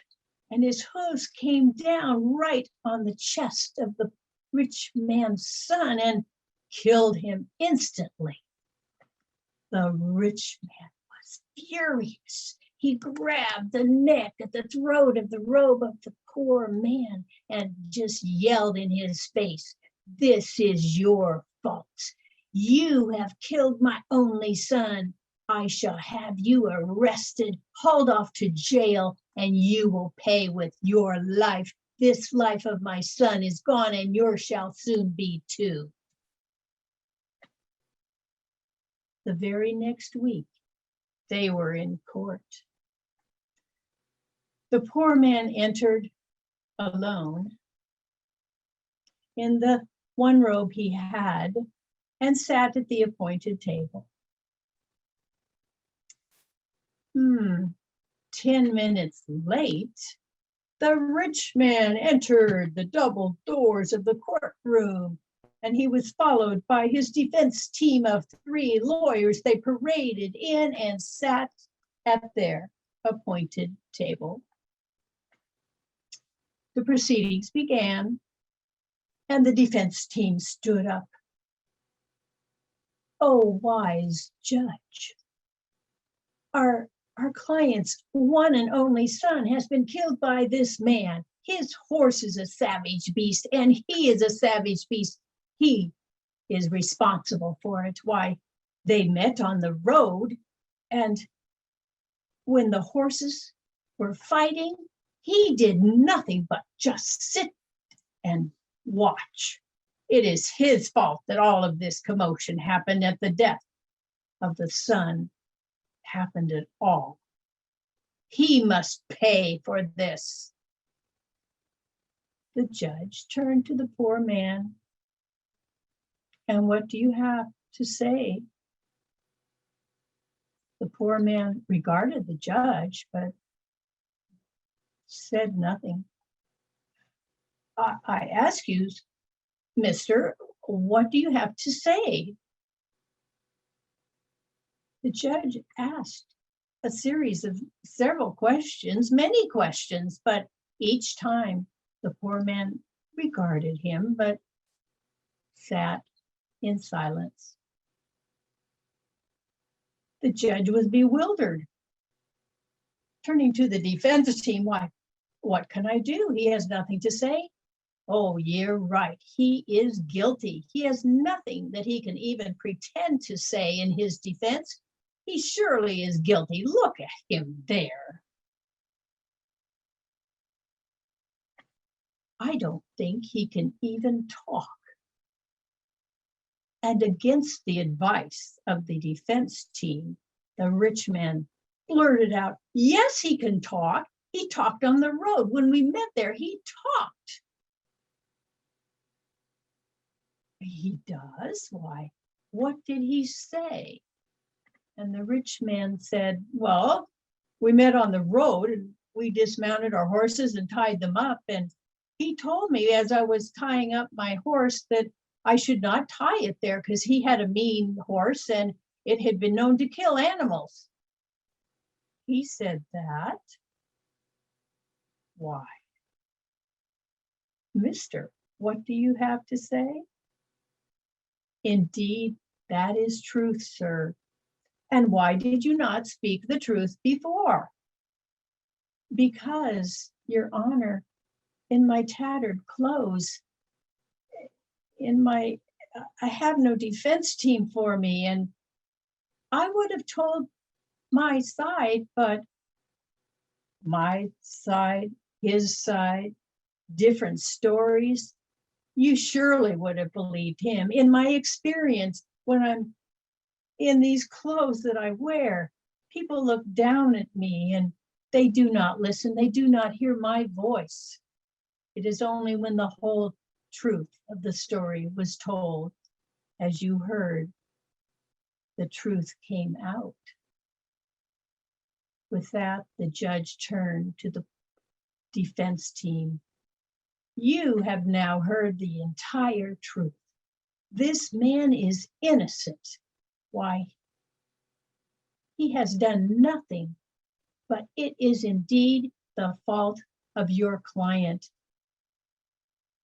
S7: and his hooves came down right on the chest of the rich man's son and killed him instantly. The rich man was furious. He grabbed the neck at the throat of the robe of the poor man and just yelled in his face, "This is your fault. You have killed my only son. I shall have you arrested, hauled off to jail, and you will pay with your life. This life of my son is gone, and yours shall soon be too." The very next week, they were in court. The poor man entered alone in the one robe he had and sat at the appointed table. 10 minutes late, the rich man entered the double doors of the courtroom, and he was followed by his defense team of 3 lawyers. They paraded in and sat at their appointed table. The proceedings began, and the defense team stood up. "Oh, wise judge, our client's one and only son has been killed by this man. His horse is a savage beast, and he is a savage beast. He is responsible for it. Why, they met on the road, and when the horses were fighting, he did nothing but just sit and watch. It is his fault that all of this commotion happened, at the death of the son happened at all. He must pay for this." The judge turned to the poor man. "And what do you have to say?" The poor man regarded the judge, but said nothing. I ask you, mister, what do you have to say?" The judge asked a series of several questions, many questions, but each time the poor man regarded him, but sat in silence. The judge was bewildered. Turning to the defense team, "Why, what can I do? He has nothing to say." "Oh, you're right. He is guilty. He has nothing that he can even pretend to say in his defense. He surely is guilty. Look at him there." "I don't think he can even talk." And against the advice of the defense team, the rich man blurted out, "Yes, he can talk. He talked on the road. When we met there, he talked." "He does? Why, what did he say?" And the rich man said, "Well, we met on the road and we dismounted our horses and tied them up. And he told me as I was tying up my horse that I should not tie it there because he had a mean horse and it had been known to kill animals." "He said that? Why, mister, what do you have to say?" "Indeed, that is truth, sir. And why did you not speak the truth before?" "Because, your honor, in my tattered clothes, I have no defense team for me, and I would have told my side, but my side, his side, different stories. You surely would have believed him. In my experience, when I'm in these clothes that I wear, people look down at me and they do not listen. They do not hear my voice. It is only when the whole truth of the story was told, as you heard, the truth came out." With that, the judge turned to the defense team. "You have now heard the entire truth. This man is innocent. Why, he has done nothing, but it is indeed the fault of your client.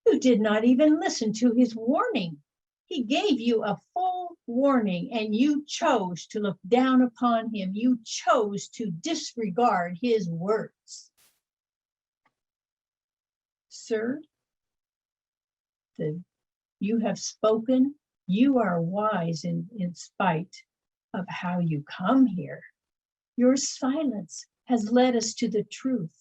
S7: You did not even listen to his warning. He gave you a full warning and you chose to look down upon him. You chose to disregard his words. Sir, you have spoken. You are wise in spite of how you come here. Your silence has led us to the truth.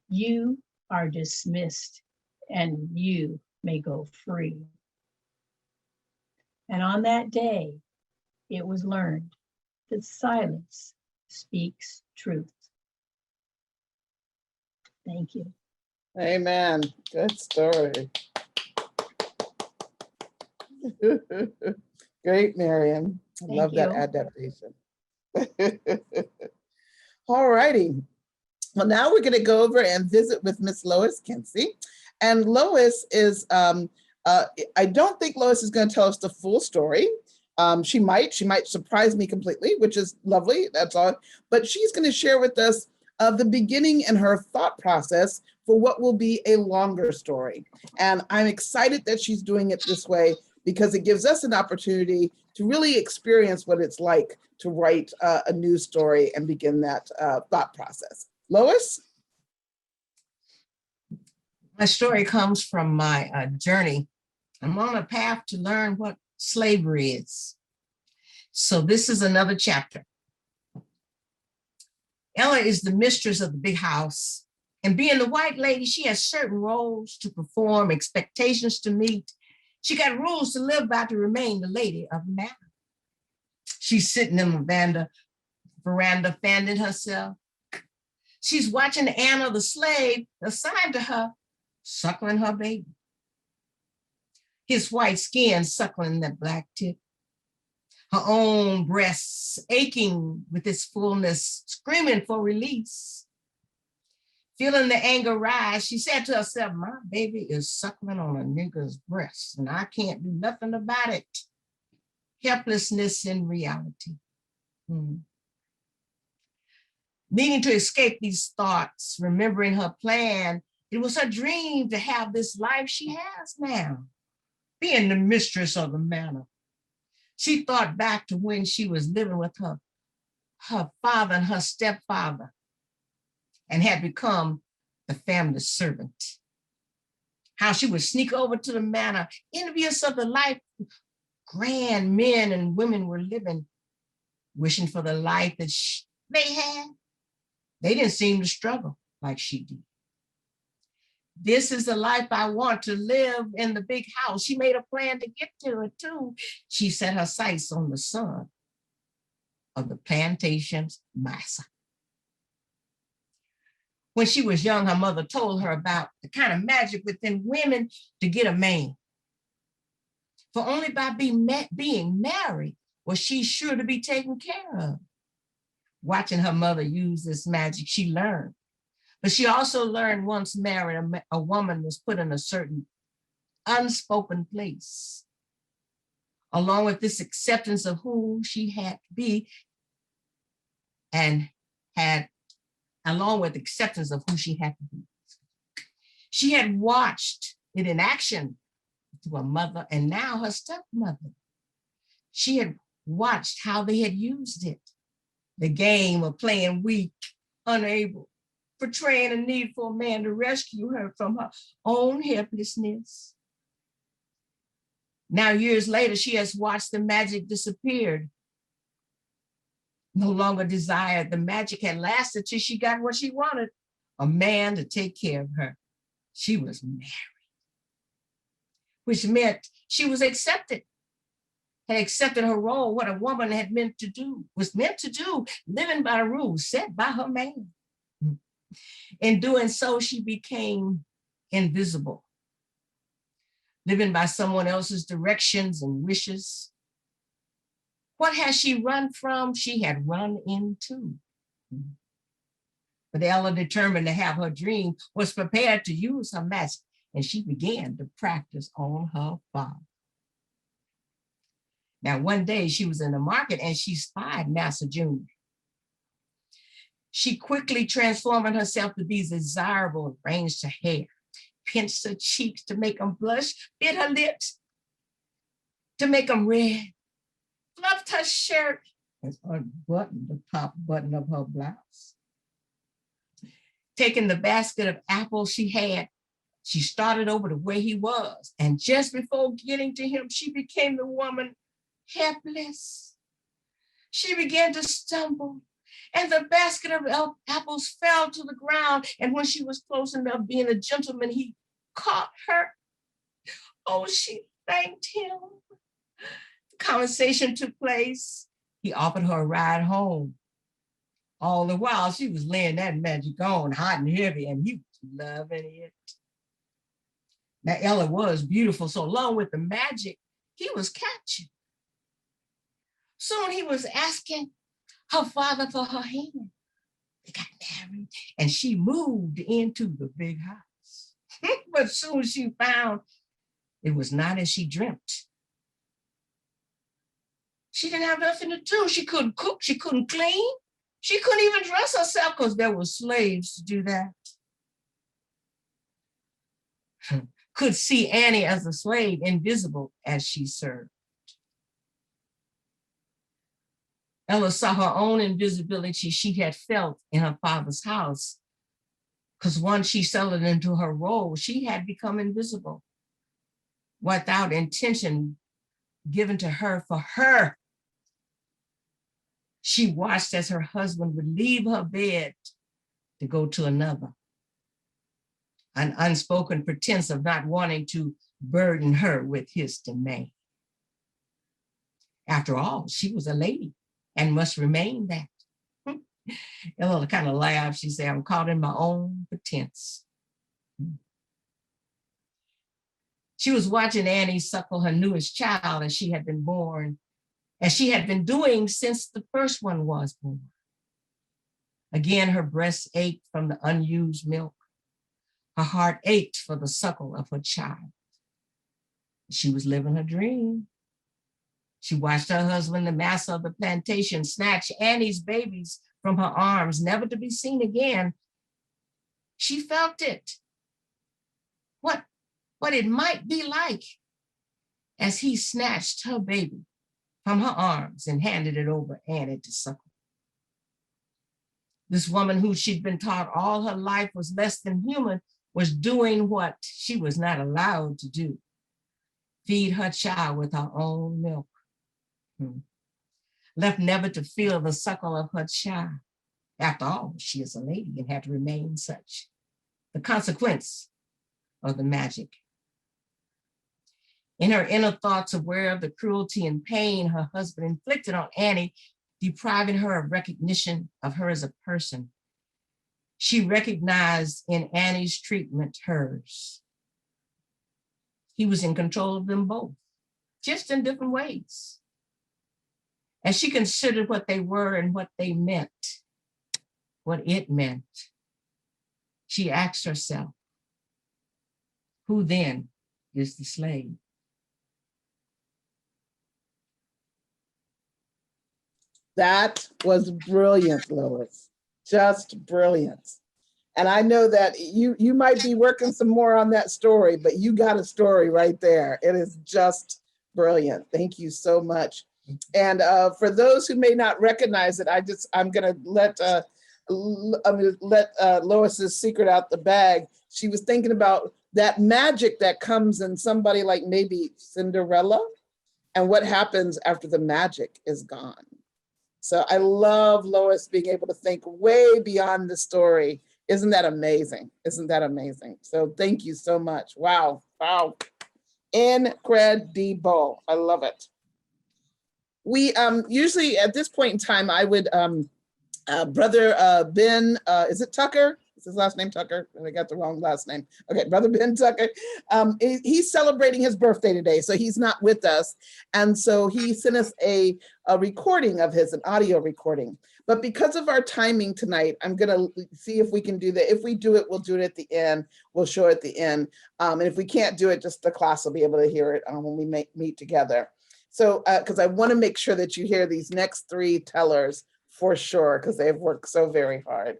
S7: You are dismissed and you may go free. And on that day, it was learned that silence speaks truth. Thank you.
S1: Amen. Good story. Great, Marian. I
S7: Thank
S1: love that
S7: you.
S1: adaptation. All righty. Well, now we're going to go over and visit with Miss Lois Kincy. And Lois is, I don't think Lois is going to tell us the full story. She might surprise me completely, which is lovely. That's all. But she's going to share with us the beginning and her thought process for what will be a longer story. And I'm excited that she's doing it this way because it gives us an opportunity to really experience what it's like to write a new story and begin that thought process. Lois?
S8: My story comes from my journey. I'm on a path to learn what slavery is. So this is another chapter. Ella is the mistress of the big house. And being the white lady, she has certain roles to perform, expectations to meet. She got rules to live by to remain the lady of the manor. She's sitting in the veranda fanning herself. She's watching Anna, the slave, assigned to her, suckling her baby. His white skin suckling that black tip. Her own breasts aching with its fullness, screaming for release. Feeling the anger rise, she said to herself, my baby is suckling on a nigger's breast and I can't do nothing about it. Helplessness in reality. Needing to escape these thoughts, remembering her plan, it was her dream to have this life she has now, being the mistress of the manor. She thought back to when she was living with her father and her stepfather and had become the family servant. How she would sneak over to the manor, envious of the life grand men and women were living, wishing for the life that they had. They didn't seem to struggle like she did. This is the life I want to live in the big house. She made a plan to get to it too. She set her sights on the son of the plantation's master. When she was young, her mother told her about the kind of magic within women to get a man. For only by being married was she sure to be taken care of. Watching her mother use this magic, she learned. But she also learned once married, a woman was put in a certain unspoken place, along with this acceptance of who she had to be and along with acceptance of who she had to be. She had watched it in action to her mother and now her stepmother. She had watched how they had used it. The game of playing weak, unable, portraying a need for a man to rescue her from her own helplessness. Now, years later, she has watched the magic disappear. No longer desired, the magic had lasted till she got what she wanted, a man to take care of her. She was married, which meant she was accepted, had accepted her role, what a woman was meant to do, living by the rules set by her man. In doing so, she became invisible, living by someone else's directions and wishes. What has she run from? She had run into. But Ella, determined to have her dream, was prepared to use her magic, and she began to practice on her father. Now, one day she was in the market and she spied Massa Jr. She quickly transformed herself to be desirable and arranged her hair, pinched her cheeks to make them blush, bit her lips to make them red, fluffed her shirt and unbuttoned the top button of her blouse. Taking the basket of apples she had, she started over to where he was. And just before getting to him, she became the woman helpless. She began to stumble, and the basket of apples fell to the ground. And when she was close enough, being a gentleman, he caught her. Oh, she thanked him. The conversation took place. He offered her a ride home. All the while, she was laying that magic on hot and heavy, and he was loving it. Now, Ella was beautiful, so along with the magic, he was captured. Soon he was asking her father for her hand. They got married, and she moved into the big house. But soon she found it was not as she dreamt. She didn't have nothing to do. She couldn't cook, she couldn't clean. She couldn't even dress herself because there were slaves to do that. Could see Annie as a slave, invisible as she served. Ella saw her own invisibility she had felt in her father's house, because once she settled into her role, she had become invisible, without intention given to her for her. She watched as her husband would leave her bed to go to another, an unspoken pretense of not wanting to burden her with his demand. After all, she was a lady and must remain that. Ella kind of laughed. She said, I'm caught in my own pretense. She was watching Annie suckle her newest child as she had been born, as she had been doing since the first one was born. Again, her breasts ached from the unused milk. Her heart ached for the suckle of her child. She was living her dream. She watched her husband, the master of the plantation, snatch Annie's babies from her arms, never to be seen again. She felt it, what it might be like as he snatched her baby from her arms and handed it over Annie to suckle. This woman who she'd been taught all her life was less than human was doing what she was not allowed to do, feed her child with her own milk. Left never to feel the suckle of her child. After all, she is a lady and had to remain such. The consequence of the magic. In her inner thoughts, aware of the cruelty and pain her husband inflicted on Annie, depriving her of recognition of her as a person, she recognized in Annie's treatment hers. He was in control of them both, just in different ways. As she considered what they were and what they meant, what it meant, she asked herself, who then is the slave?
S1: That was brilliant, Lois. Just brilliant. And I know that you might be working some more on that story, but you got a story right there. It is just brilliant. Thank you so much. And for those who may not recognize it, I'm gonna let Lois's secret out the bag. She was thinking about that magic that comes in somebody like maybe Cinderella and what happens after the magic is gone. So I love Lois being able to think way beyond the story. Isn't that amazing? Isn't that amazing? So thank you so much. Wow, wow. Incredible. I love it. We usually at this point in time, I would, Brother Ben, is it Tucker? Is his last name Tucker? I got the wrong last name. Okay, Brother Ben Tucker. He's celebrating his birthday today, so he's not with us. And so he sent us a recording of his, an audio recording. But because of our timing tonight, I'm gonna see if we can do that. If we do it, we'll do it at the end. We'll show it at the end. And if we can't do it, just the class will be able to hear it when we meet together. So, because I wanna make sure that you hear these next three tellers for sure, because they've worked so very hard.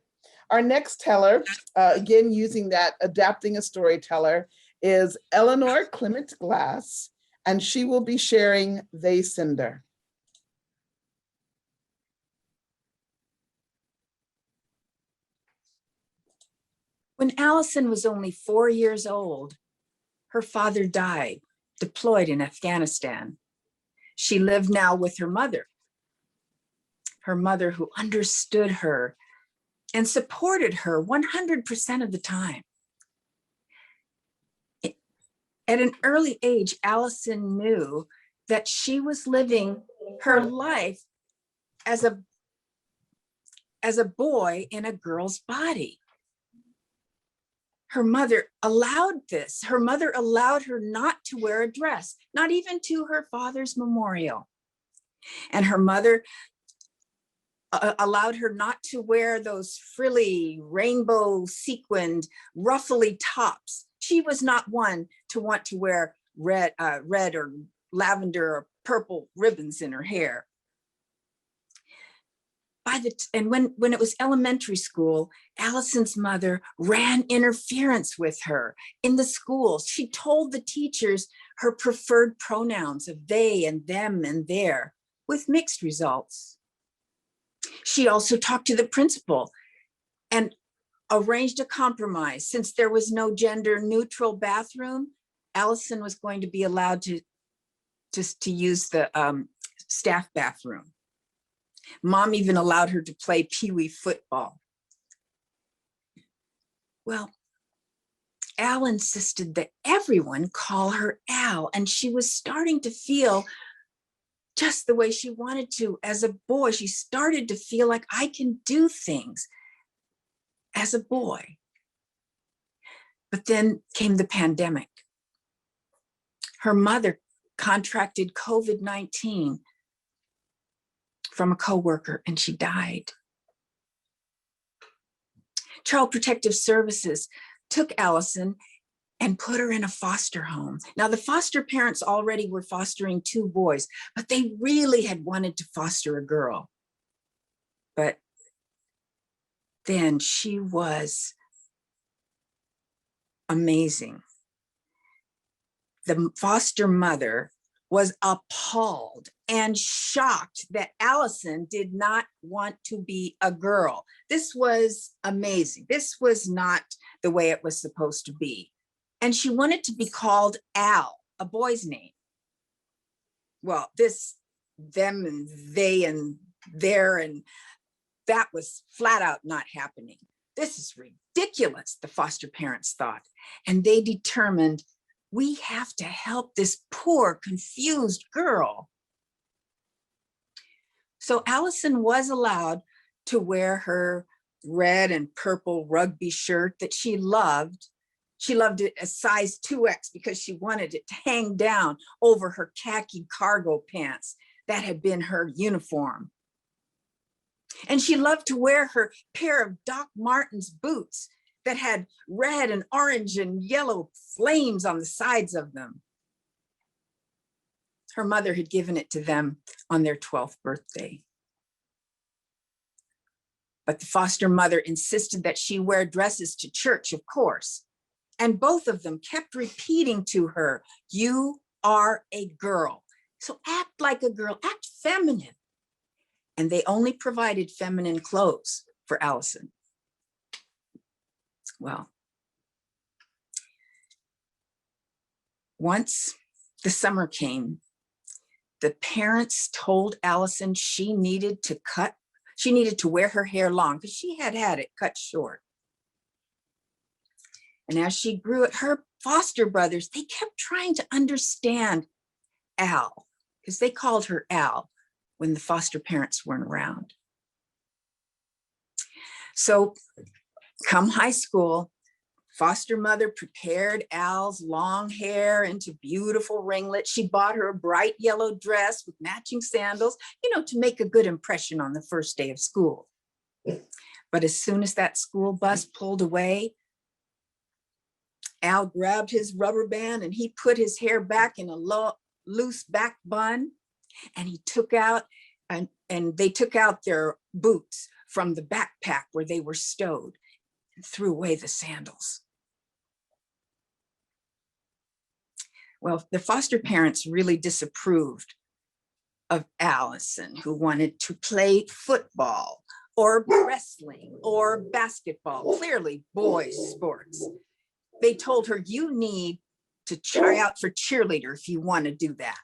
S1: Our next teller, again, using that adapting a storyteller, is Eleanor Clement Glass, and she will be sharing They Cinder.
S9: When Allison was only 4 years old, her father died, deployed in Afghanistan. She lived now with her mother who understood her and supported her 100% of the time. At an early age, Allison knew that she was living her life as a boy in a girl's body. Her mother allowed this. Her mother allowed her not to wear a dress, not even to her father's memorial. And her mother allowed her not to wear those frilly, rainbow sequined, ruffly tops. She was not one to want to wear red or lavender or purple ribbons in her hair. And when it was elementary school, Allison's mother ran interference with her in the school. She told the teachers her preferred pronouns of they and them and their, with mixed results. She also talked to the principal and arranged a compromise. Since there was no gender neutral bathroom, Allison was going to be allowed to use the staff bathroom. Mom even allowed her to play peewee football. Well, Al insisted that everyone call her Al, and she was starting to feel just the way she wanted to as a boy. She started to feel like, I can do things as a boy. But then came the pandemic. Her mother contracted COVID-19 from a coworker, and she died. Child Protective Services took Allison and put her in a foster home. Now, the foster parents already were fostering 2 boys, but they really had wanted to foster a girl. But then she was amazing. The foster mother was appalled and shocked that Allison did not want to be a girl. This was amazing. This was not the way it was supposed to be. And she wanted to be called Al, a boy's name. Well, this, them and they and their, and that was flat out not happening. This is ridiculous, the foster parents thought. And they determined, we have to help this poor, confused girl. So Allison was allowed to wear her red and purple rugby shirt that she loved. She loved it a size 2X because she wanted it to hang down over her khaki cargo pants. That had been her uniform. And she loved to wear her pair of Doc Martens boots that had red and orange and yellow flames on the sides of them. Her mother had given it to them on their 12th birthday. But the foster mother insisted that she wear dresses to church, of course. And both of them kept repeating to her, you are a girl. So act like a girl, act feminine. And they only provided feminine clothes for Allison. Well, once the summer came, the parents told Allison she needed to wear her hair long because she had had it cut short. And as she grew it, her foster brothers, they kept trying to understand Al, because they called her Al when the foster parents weren't around. So come high school, foster mother prepared Al's long hair into beautiful ringlets. She bought her a bright yellow dress with matching sandals, to make a good impression on the first day of school. But as soon as that school bus pulled away, Al grabbed his rubber band and he put his hair back in a loose back bun, and he took out and they took out their boots from the backpack where they were stowed and threw away the sandals. Well, the foster parents really disapproved of Allison, who wanted to play football or wrestling or basketball, clearly boys' sports. They told her, you need to try out for cheerleader if you want to do that.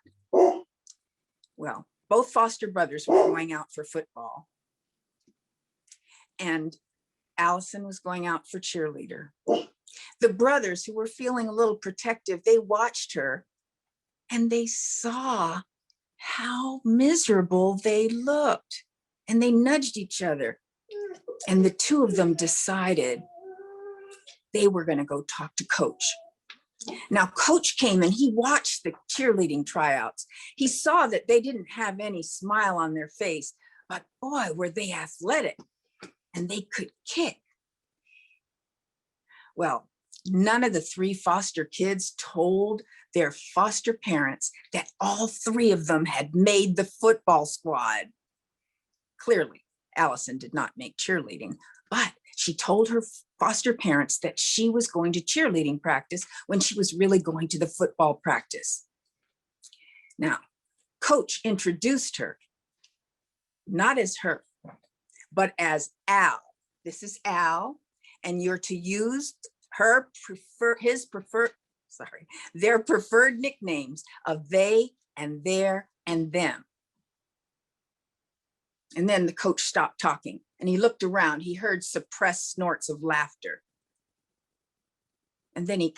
S9: Well, both foster brothers were going out for football, and Allison was going out for cheerleader. The brothers, who were feeling a little protective, they watched her and they saw how miserable they looked, and they nudged each other. And the two of them decided they were going to go talk to Coach. Now, Coach came and he watched the cheerleading tryouts. He saw that they didn't have any smile on their face, but boy, were they athletic, and they could kick. Well, none of the three foster kids told their foster parents that all three of them had made the football squad. Clearly, Allison did not make cheerleading, but she told her foster parents that she was going to cheerleading practice when she was really going to the football practice. Now, Coach introduced her, not as her, but as Al. This is Al, and you're to use their preferred nicknames of they and their and them. And then the coach stopped talking and he looked around. He heard suppressed snorts of laughter. And then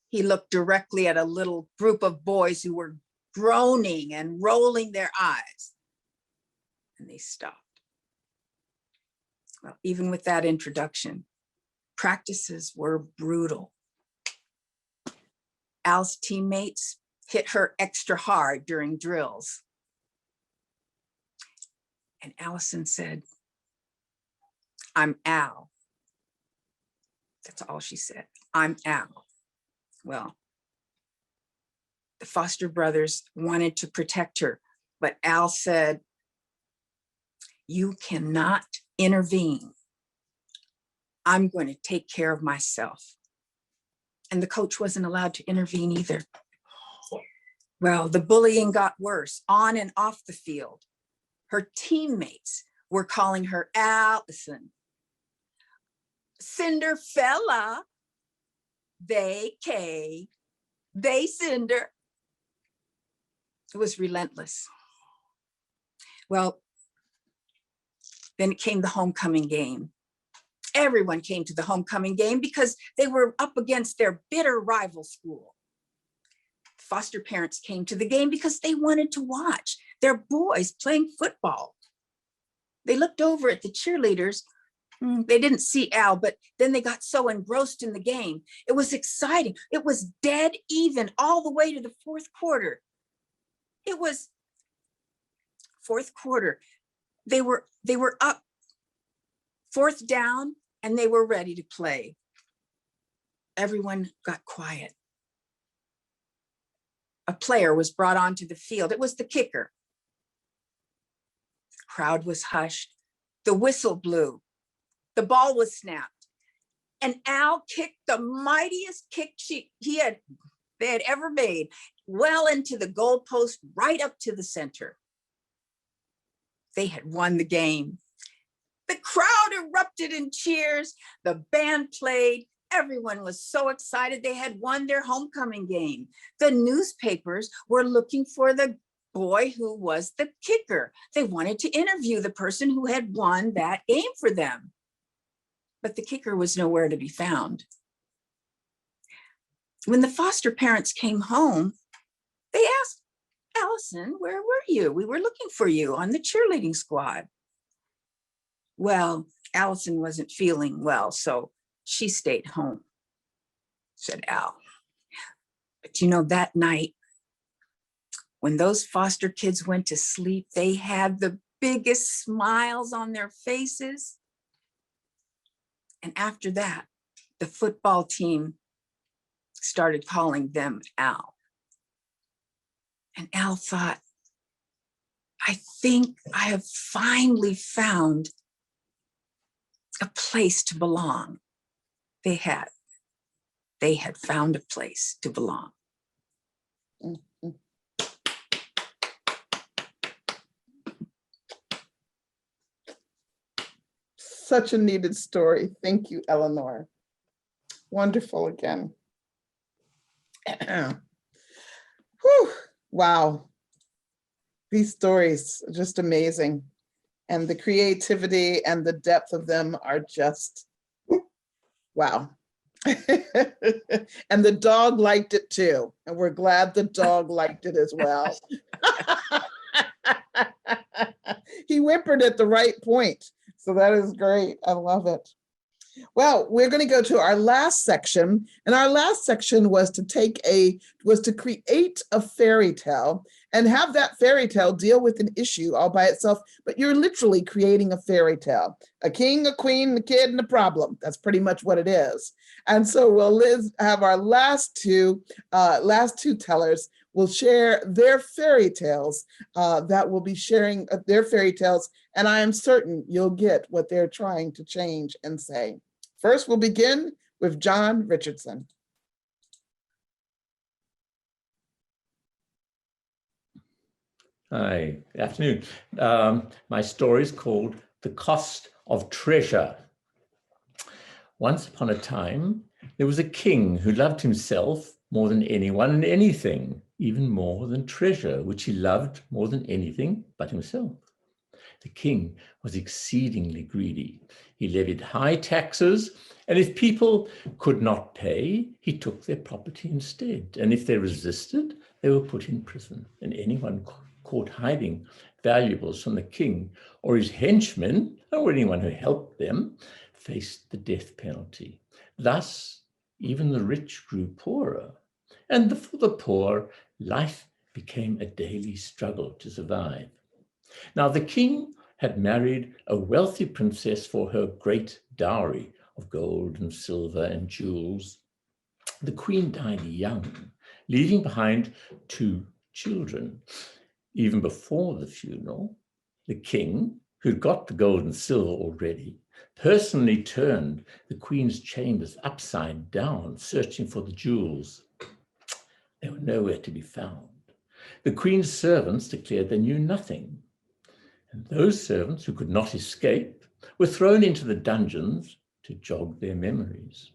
S9: he looked directly at a little group of boys who were groaning and rolling their eyes. And they stopped. Well, even with that introduction, practices were brutal. Al's teammates hit her extra hard during drills. And Allison said, "I'm Al." That's all she said. "I'm Al." Well, the foster brothers wanted to protect her, but Al said, "You cannot intervene. I'm going to take care of myself." And the coach wasn't allowed to intervene either. Well, the bullying got worse on and off the field. Her teammates were calling her Allison, Cinderfella, they Kay, they Cinder. It was relentless. Well, then it came the homecoming game. Everyone came to the homecoming game because they were up against their bitter rival school. Foster parents came to the game because they wanted to watch their boys playing football. They looked over at the cheerleaders. They didn't see Al, but then they got so engrossed in the game. It was exciting. It was dead even all the way to the fourth quarter. It was fourth quarter. They were up, fourth down, and they were ready to play. Everyone got quiet. A player was brought onto the field. It was the kicker. The crowd was hushed. The whistle blew. The ball was snapped. And Al kicked the mightiest kick they had ever made, well into the goalpost, right up to the center. They had won the game. The crowd erupted in cheers. The band played. Everyone was so excited they had won their homecoming game. The newspapers were looking for the boy who was the kicker. They wanted to interview the person who had won that game for them. But the kicker was nowhere to be found. When the foster parents came home, they asked, "Allison, where were you? We were looking for you on the cheerleading squad." "Well, Allison wasn't feeling well, so she stayed home," said Al. But you know, that night, when those foster kids went to sleep, they had the biggest smiles on their faces. And after that, the football team started calling them Al. And Al thought, I think I have finally found a place to belong. They had found a place to belong.
S1: Such a needed story. Thank you, Eleanor. Wonderful again. Whew, wow. These stories are just amazing. And the creativity and the depth of them are just, wow. And the dog liked it too. And we're glad the dog liked it as well. He whimpered at the right point. So that is great. I love it. Well, we're going to go to our last section, and our last section was to create a fairy tale and have that fairy tale deal with an issue all by itself, but you're literally creating a fairy tale. A king, a queen, a kid, and a problem. That's pretty much what it is. And so we'll have our last two tellers will share their fairy tales that will be sharing their fairy tales, and I am certain you'll get what they're trying to change and say. First, we'll begin with John Richardson.
S10: Hi, good afternoon. My story is called The Cost of Treasure. Once upon a time, there was a king who loved himself more than anyone and anything, even more than treasure, which he loved more than anything but himself. The king was exceedingly greedy. He levied high taxes, and if people could not pay, he took their property instead. And if they resisted, they were put in prison. And anyone caught hiding valuables from the king or his henchmen, or anyone who helped them, faced the death penalty. Thus, even the rich grew poorer. And for the poor, life became a daily struggle to survive. Now, the king had married a wealthy princess for her great dowry of gold and silver and jewels. The queen died young, leaving behind 2 children. Even before the funeral, the king, who'd got the gold and silver already, personally turned the queen's chambers upside down, searching for the jewels. They were nowhere to be found. The queen's servants declared they knew nothing. And those servants who could not escape were thrown into the dungeons to jog their memories.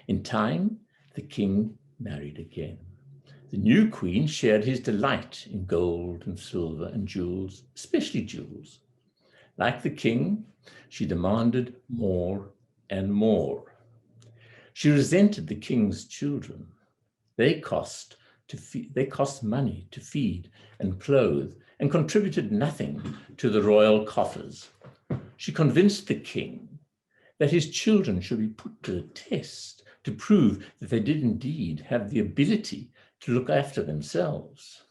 S10: In time, the king married again. The new queen shared his delight in gold and silver and jewels, especially jewels. Like the king, she demanded more and more. She resented the king's children. They cost money to feed and clothe and contributed nothing to the royal coffers. She convinced the king that his children should be put to the test to prove that they did indeed have the ability to look after themselves.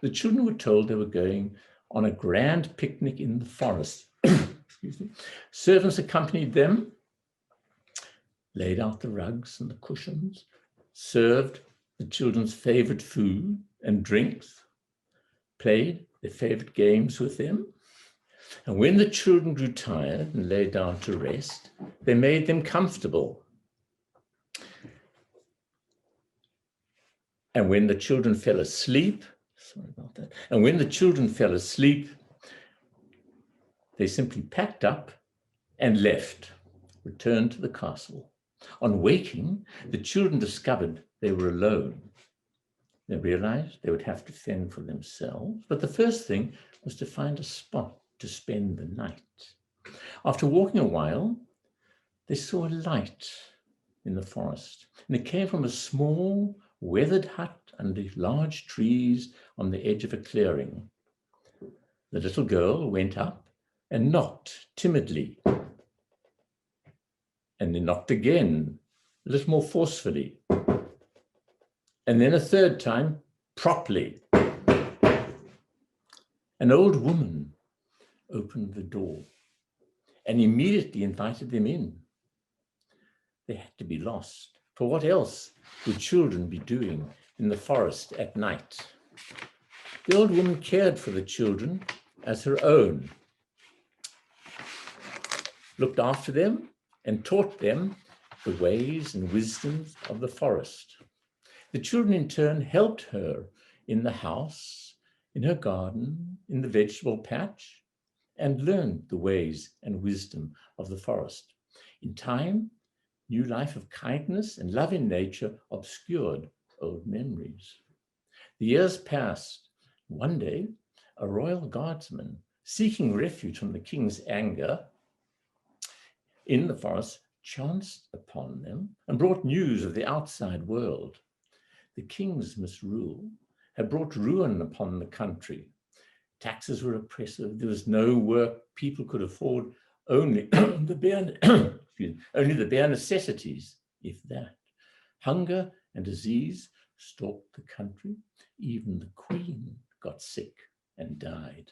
S10: The children were told they were going on a grand picnic in the forest. Excuse me. Servants accompanied them, laid out the rugs and the cushions, served the children's favorite food and drinks, played their favorite games with them. And when the children grew tired and lay down to rest, they made them comfortable. And when the children fell asleep, they simply packed up and left, returned to the castle. On waking, the children discovered they were alone. They realized they would have to fend for themselves, but the first thing was to find a spot to spend the night. After walking a while, they saw a light in the forest, and it came from a small, weathered hut under large trees on the edge of a clearing. The little girl went up and knocked timidly, and then knocked again, a little more forcefully, and then a third time, properly. An old woman opened the door and immediately invited them in. They had to be lost, for what else would children be doing in the forest at night? The old woman cared for the children as her own, looked after them and taught them the ways and wisdoms of the forest. The children in turn helped her in the house, in her garden, in the vegetable patch, and learned the ways and wisdom of the forest. In time, new life of kindness and love in nature obscured old memories. The years passed. One day, a royal guardsman, seeking refuge from the king's anger in the forest, chanced upon them and brought news of the outside world. The king's misrule had brought ruin upon the country. Taxes were oppressive. There was no work. People could afford only the bare necessities, if that. Hunger and disease stalked the country. Even the queen got sick and died.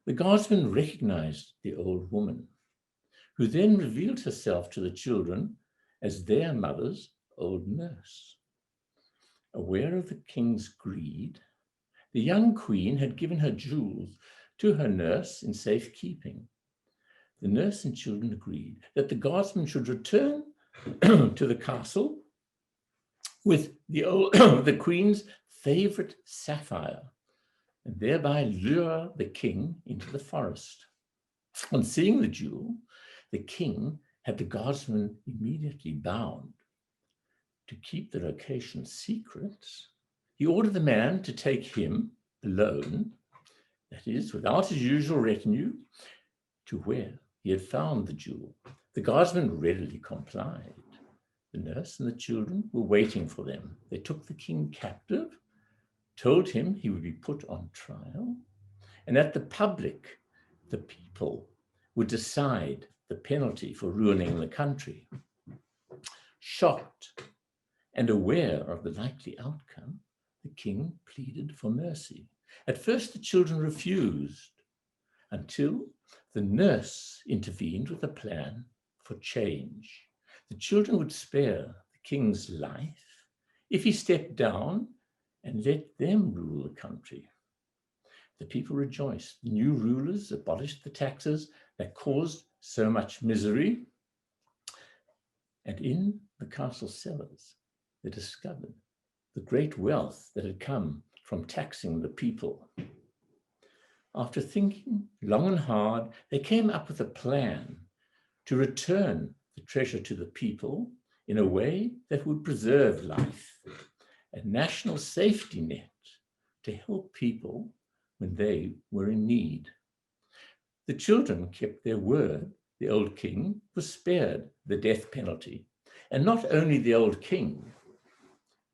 S10: The guardsman recognized the old woman, who then revealed herself to the children as their mother's old nurse. Aware of the king's greed, the young queen had given her jewels to her nurse in safekeeping. The nurse and children agreed that the guardsman should return to the castle with the queen's favorite sapphire, and thereby lure the king into the forest. On seeing the jewel, the king had the guardsman immediately bound. To keep the location secret, he ordered the man to take him alone, that is, without his usual retinue, to where he had found the jewel. The guardsman readily complied. The nurse and the children were waiting for them. They took the king captive, told him he would be put on trial, and that the public, the people, would decide the penalty for ruining the country. Shocked and aware of the likely outcome, the king pleaded for mercy. At first, the children refused, until the nurse intervened with a plan for change. The children would spare the king's life if he stepped down and let them rule the country. The people rejoiced. The new rulers abolished the taxes that caused so much misery. And in the castle cellars, they discovered the great wealth that had come from taxing the people. After thinking long and hard, they came up with a plan to return the treasure to the people in a way that would preserve life, a national safety net to help people when they were in need. The children kept their word. The old king was spared the death penalty. And not only the old king,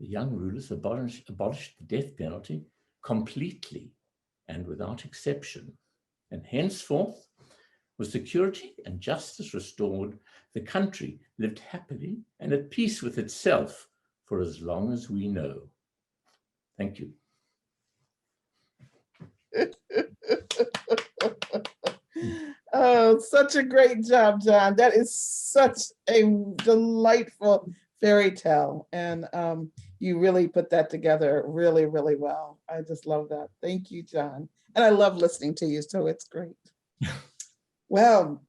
S10: the young rulers abolished the death penalty completely and without exception. And henceforth, with security and justice restored, the country lived happily and at peace with itself for as long as we know. Thank you.
S1: Oh, such a great job, John. That is such a delightful fairy tale. And you really put that together really, really well. I just love that. Thank you, John. And I love listening to you, so it's great. Well,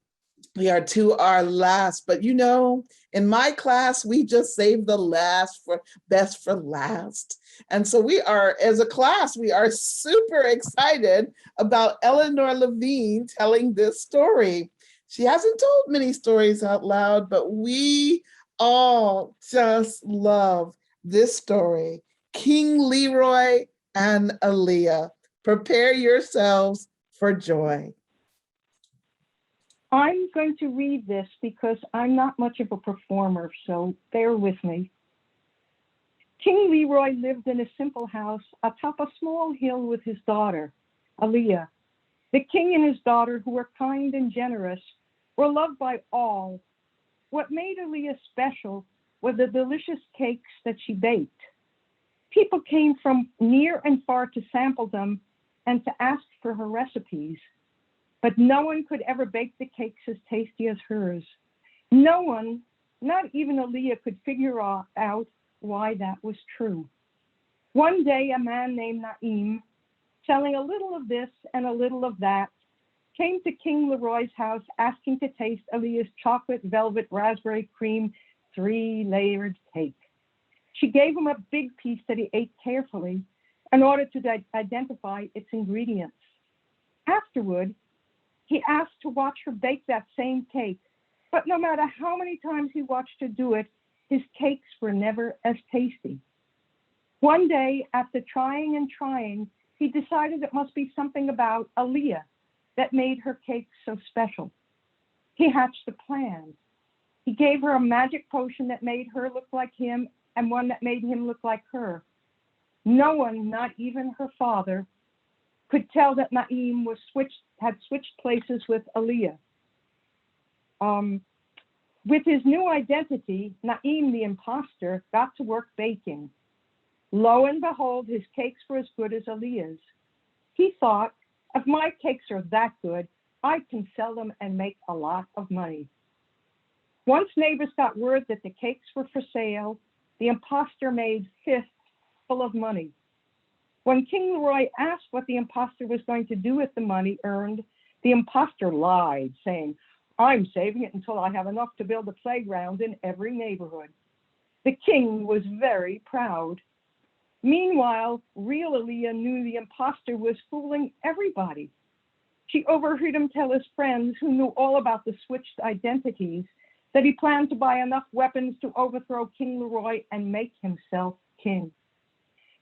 S1: we are to our last, but you know, in my class, we just save the best for last. And so we are, as a class, we are super excited about Eleanor Levine telling this story. She hasn't told many stories out loud, but we all just love this story. King Leroy and Aaliyah. Prepare yourselves for joy.
S11: I'm going to read this because I'm not much of a performer, so bear with me. King Leroy lived in a simple house atop a small hill with his daughter, Aaliyah. The king and his daughter, who were kind and generous, were loved by all. What made Aaliyah special were the delicious cakes that she baked. People came from near and far to sample them and to ask for her recipes. But no one could ever bake the cakes as tasty as hers. No one, not even Aaliyah, could figure out why that was true. One day, a man named Naim selling a little of this and a little of that, came to King Leroy's house asking to taste Aaliyah's chocolate velvet raspberry cream 3-layered cake. She gave him a big piece that he ate carefully in order to identify its ingredients. Afterward, he asked to watch her bake that same cake, but no matter how many times he watched her do it, his cakes were never as tasty. One day, after trying and trying, he decided it must be something about Aaliyah that made her cake so special. He hatched a plan. He gave her a magic potion that made her look like him and one that made him look like her. No one, not even her father, could tell that Naim had switched places with Aaliyah. With his new identity, Naim, the imposter, got to work baking. Lo and behold, his cakes were as good as Aaliyah's. He thought, if my cakes are that good, I can sell them and make a lot of money. Once neighbors got word that the cakes were for sale, the imposter made fists full of money. When King Leroy asked what the imposter was going to do with the money earned, the imposter lied, saying, "I'm saving it until I have enough to build a playground in every neighborhood." The king was very proud. Meanwhile, real Aaliyah knew the imposter was fooling everybody. She overheard him tell his friends, who knew all about the switched identities, that he planned to buy enough weapons to overthrow King Leroy and make himself king.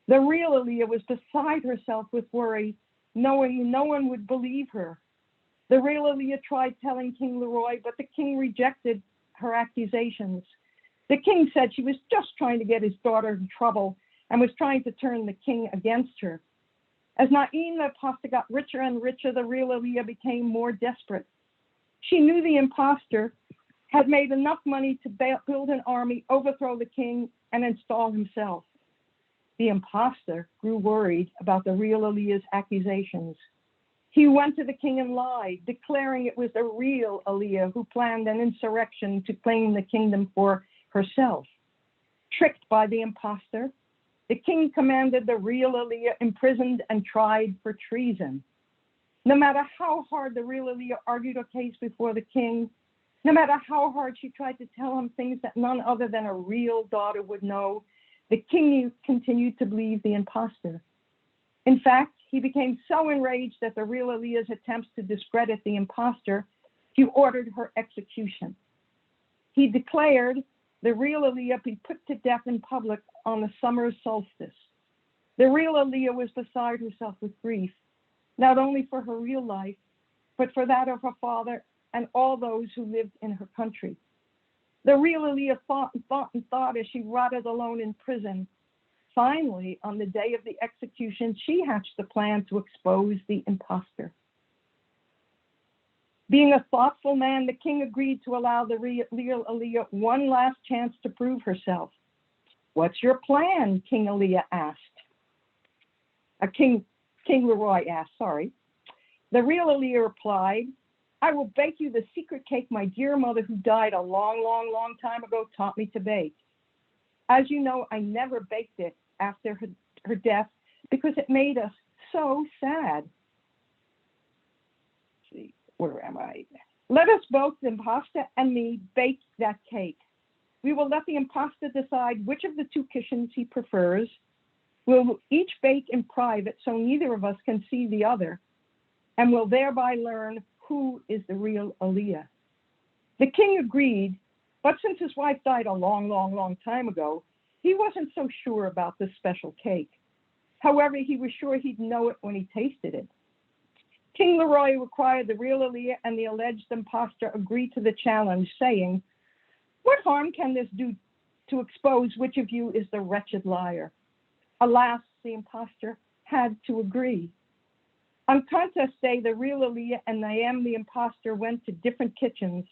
S11: The real Aaliyah was beside herself with worry, knowing no one would believe her. The real Aaliyah tried telling King Leroy, but the king rejected her accusations. The king said she was just trying to get his daughter in trouble and was trying to turn the king against her. As Naim the imposter got richer and richer, the real Aaliyah became more desperate. She knew the imposter had made enough money to build an army, overthrow the king, and install himself. The imposter grew worried about the real Aaliyah's accusations. He went to the king and lied, declaring it was the real Aaliyah who planned an insurrection to claim the kingdom for herself. Tricked by the imposter, the king commanded the real Aaliyah imprisoned and tried for treason. No matter how hard the real Aaliyah argued her case before the king, no matter how hard she tried to tell him things that none other than a real daughter would know, the king continued to believe the imposter. In fact, he became so enraged at the real Aaliyah's attempts to discredit the imposter, he ordered her execution. He declared the real Aaliyah be put to death in public on the summer solstice. The real Aaliyah was beside herself with grief, not only for her real life, but for that of her father and all those who lived in her country. The real Aaliyah thought and thought and thought as she rotted alone in prison. Finally, on the day of the execution, she hatched the plan to expose the imposter. Being a thoughtful man, the king agreed to allow the real Aaliyah one last chance to prove herself. "What's your plan?" King Aaliyah asked. King Leroy asked, sorry. The real Aaliyah replied, "I will bake you the secret cake my dear mother, who died a long, long, long time ago, taught me to bake. As you know, I never baked it after her death because it made us so sad." Let's see, where am I? "Let us both, the imposter and me, bake that cake. We will let the imposter decide which of the two kitchens he prefers. We'll each bake in private so neither of us can see the other, and will thereby learn who is the real Aaliyah." The king agreed, but since his wife died a long, long, long time ago, he wasn't so sure about this special cake. However, he was sure he'd know it when he tasted it. King Leroy required the real Aaliyah and the alleged imposter agree to the challenge, saying, "What harm can this do to expose which of you is the wretched liar?" Alas, the imposter had to agree. On contest day, the real Aaliyah and Naim the imposter went to different kitchens.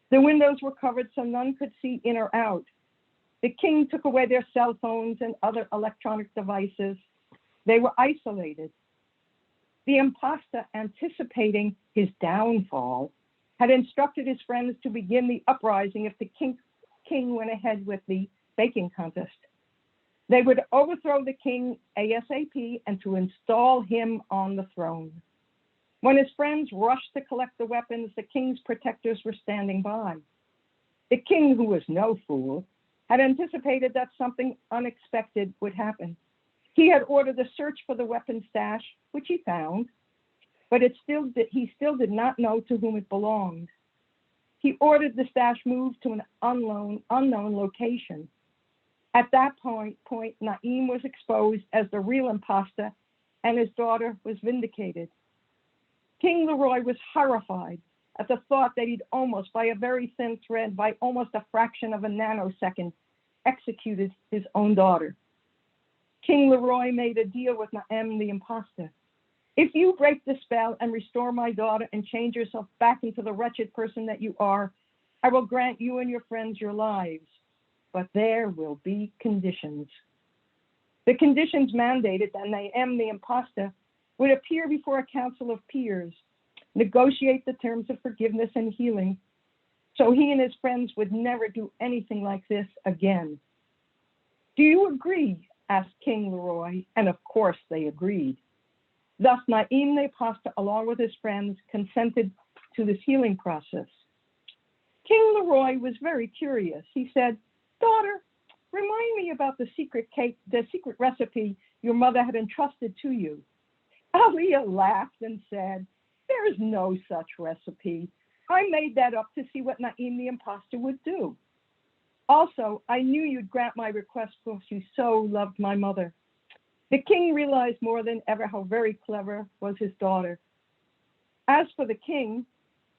S11: The windows were covered so none could see in or out. The king took away their cell phones and other electronic devices. They were isolated. The imposter, anticipating his downfall, had instructed his friends to begin the uprising if the king went ahead with the baking contest. They would overthrow the king ASAP and to install him on the throne. When his friends rushed to collect the weapons, the king's protectors were standing by. The king, who was no fool, had anticipated that something unexpected would happen. He had ordered a search for the weapon stash, which he found, but he still did not know to whom it belonged. He ordered the stash moved to an unknown location. At that point, Naim was exposed as the real imposter, and his daughter was vindicated. King Leroy was horrified at the thought that he'd almost, by a very thin thread, by almost a fraction of a nanosecond, executed his own daughter. King Leroy made a deal with Naim, the imposter. If you break the spell and restore my daughter and change yourself back into the wretched person that you are, I will grant you and your friends your lives. But there will be conditions. The conditions mandated that Naim, the imposter, would appear before a council of peers, negotiate the terms of forgiveness and healing, so he and his friends would never do anything like this again. Do you agree? Asked King Leroy, and of course they agreed. Thus, Naim the imposter, along with his friends, consented to this healing process. King Leroy was very curious. He said, "Daughter, remind me about the secret cake, the secret recipe your mother had entrusted to you." Aliyah laughed and said, "There is no such recipe. I made that up to see what Naim the imposter would do. Also, I knew you'd grant my request because you so loved my mother." The king realized more than ever how very clever was his daughter. As for the king,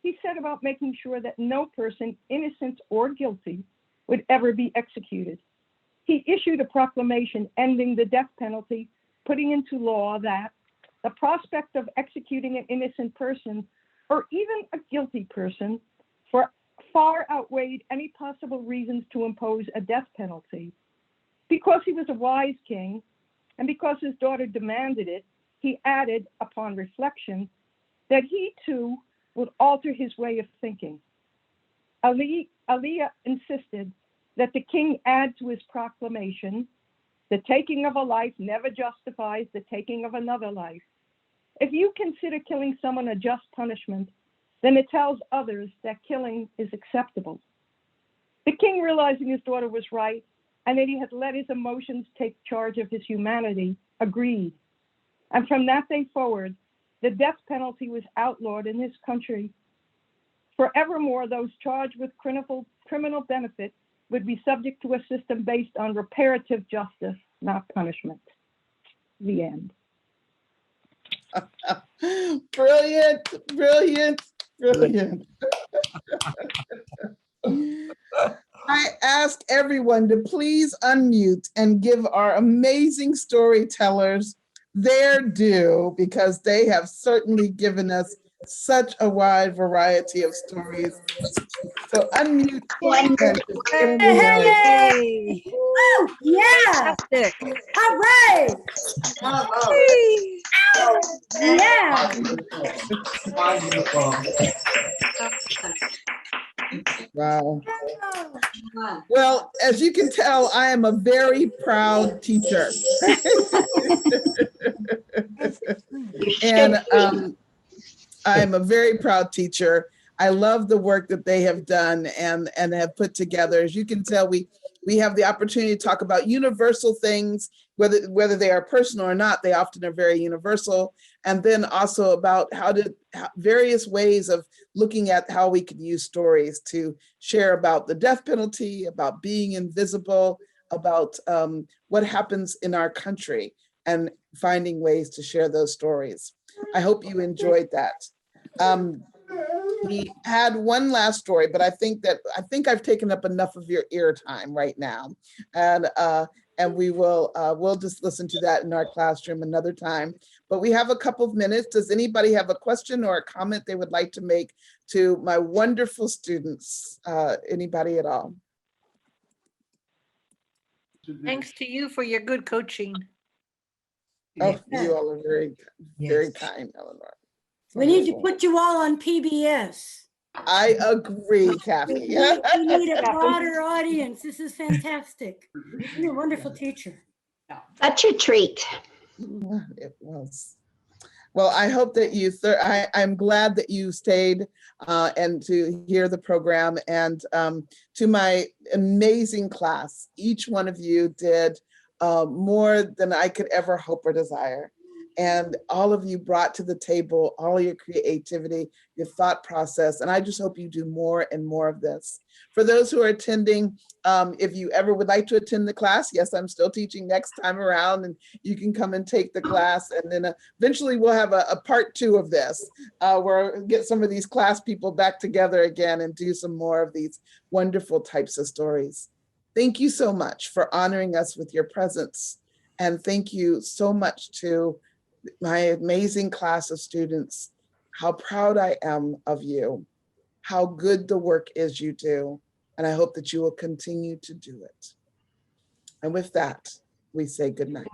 S11: he set about making sure that no person, innocent or guilty, would ever be executed. He issued a proclamation ending the death penalty, putting into law that the prospect of executing an innocent person or even a guilty person far outweighed any possible reasons to impose a death penalty. Because he was a wise king, and because his daughter demanded it, he added, upon reflection, that he too would alter his way of thinking. Aliyah insisted that the king add to his proclamation, "The taking of a life never justifies the taking of another life. If you consider killing someone a just punishment, then it tells others that killing is acceptable." The king, realizing his daughter was right, and that he had let his emotions take charge of his humanity, agreed. And from that day forward, the death penalty was outlawed in this country. Forevermore, those charged with criminal benefit would be subject to a system based on reparative justice, not punishment. The end.
S1: Brilliant, brilliant, brilliant. I ask everyone to please unmute and give our amazing storytellers their due, because they have certainly given us such a wide variety of stories. So unmute and
S12: Hey! Woo! Yeah! All right! Yeah!
S1: wow. Well, as you can tell, I am a very proud teacher. And I'm a very proud teacher. I love the work that they have done and have put together. As you can tell, we have the opportunity to talk about universal things, whether they are personal or not. They often are very universal. And then also about various ways of looking at how we can use stories to share about the death penalty, about being invisible, about what happens in our country, and finding ways to share those stories. I hope you enjoyed that. We had one last story, but I think I've taken up enough of your ear time right now, and we'll just listen to that in our classroom another time. But we have a couple of minutes. Does anybody have a question or a comment they would like to make to my wonderful students? Anybody at all?
S12: Thanks to you for your good coaching.
S1: Oh, you all are very, very kind, Eleanor.
S12: We need to put you all on PBS.
S1: I agree, Kathy.
S12: We need a broader audience. This is fantastic. You're a wonderful teacher.
S13: Such a treat.
S1: It was. Well, I hope that I'm glad that you stayed and to hear the program, and to my amazing class. Each one of you did more than I could ever hope or desire. And all of you brought to the table all your creativity, your thought process, and I just hope you do more and more of this. For those who are attending, if you ever would like to attend the class, yes, I'm still teaching next time around, and you can come and take the class. And then eventually we'll have a part 2 of this, where we'll get some of these class people back together again and do some more of these wonderful types of stories. Thank you so much for honoring us with your presence. And thank you so much to my amazing class of students. How proud I am of you, how good the work is you do. And I hope that you will continue to do it. And with that, we say good night.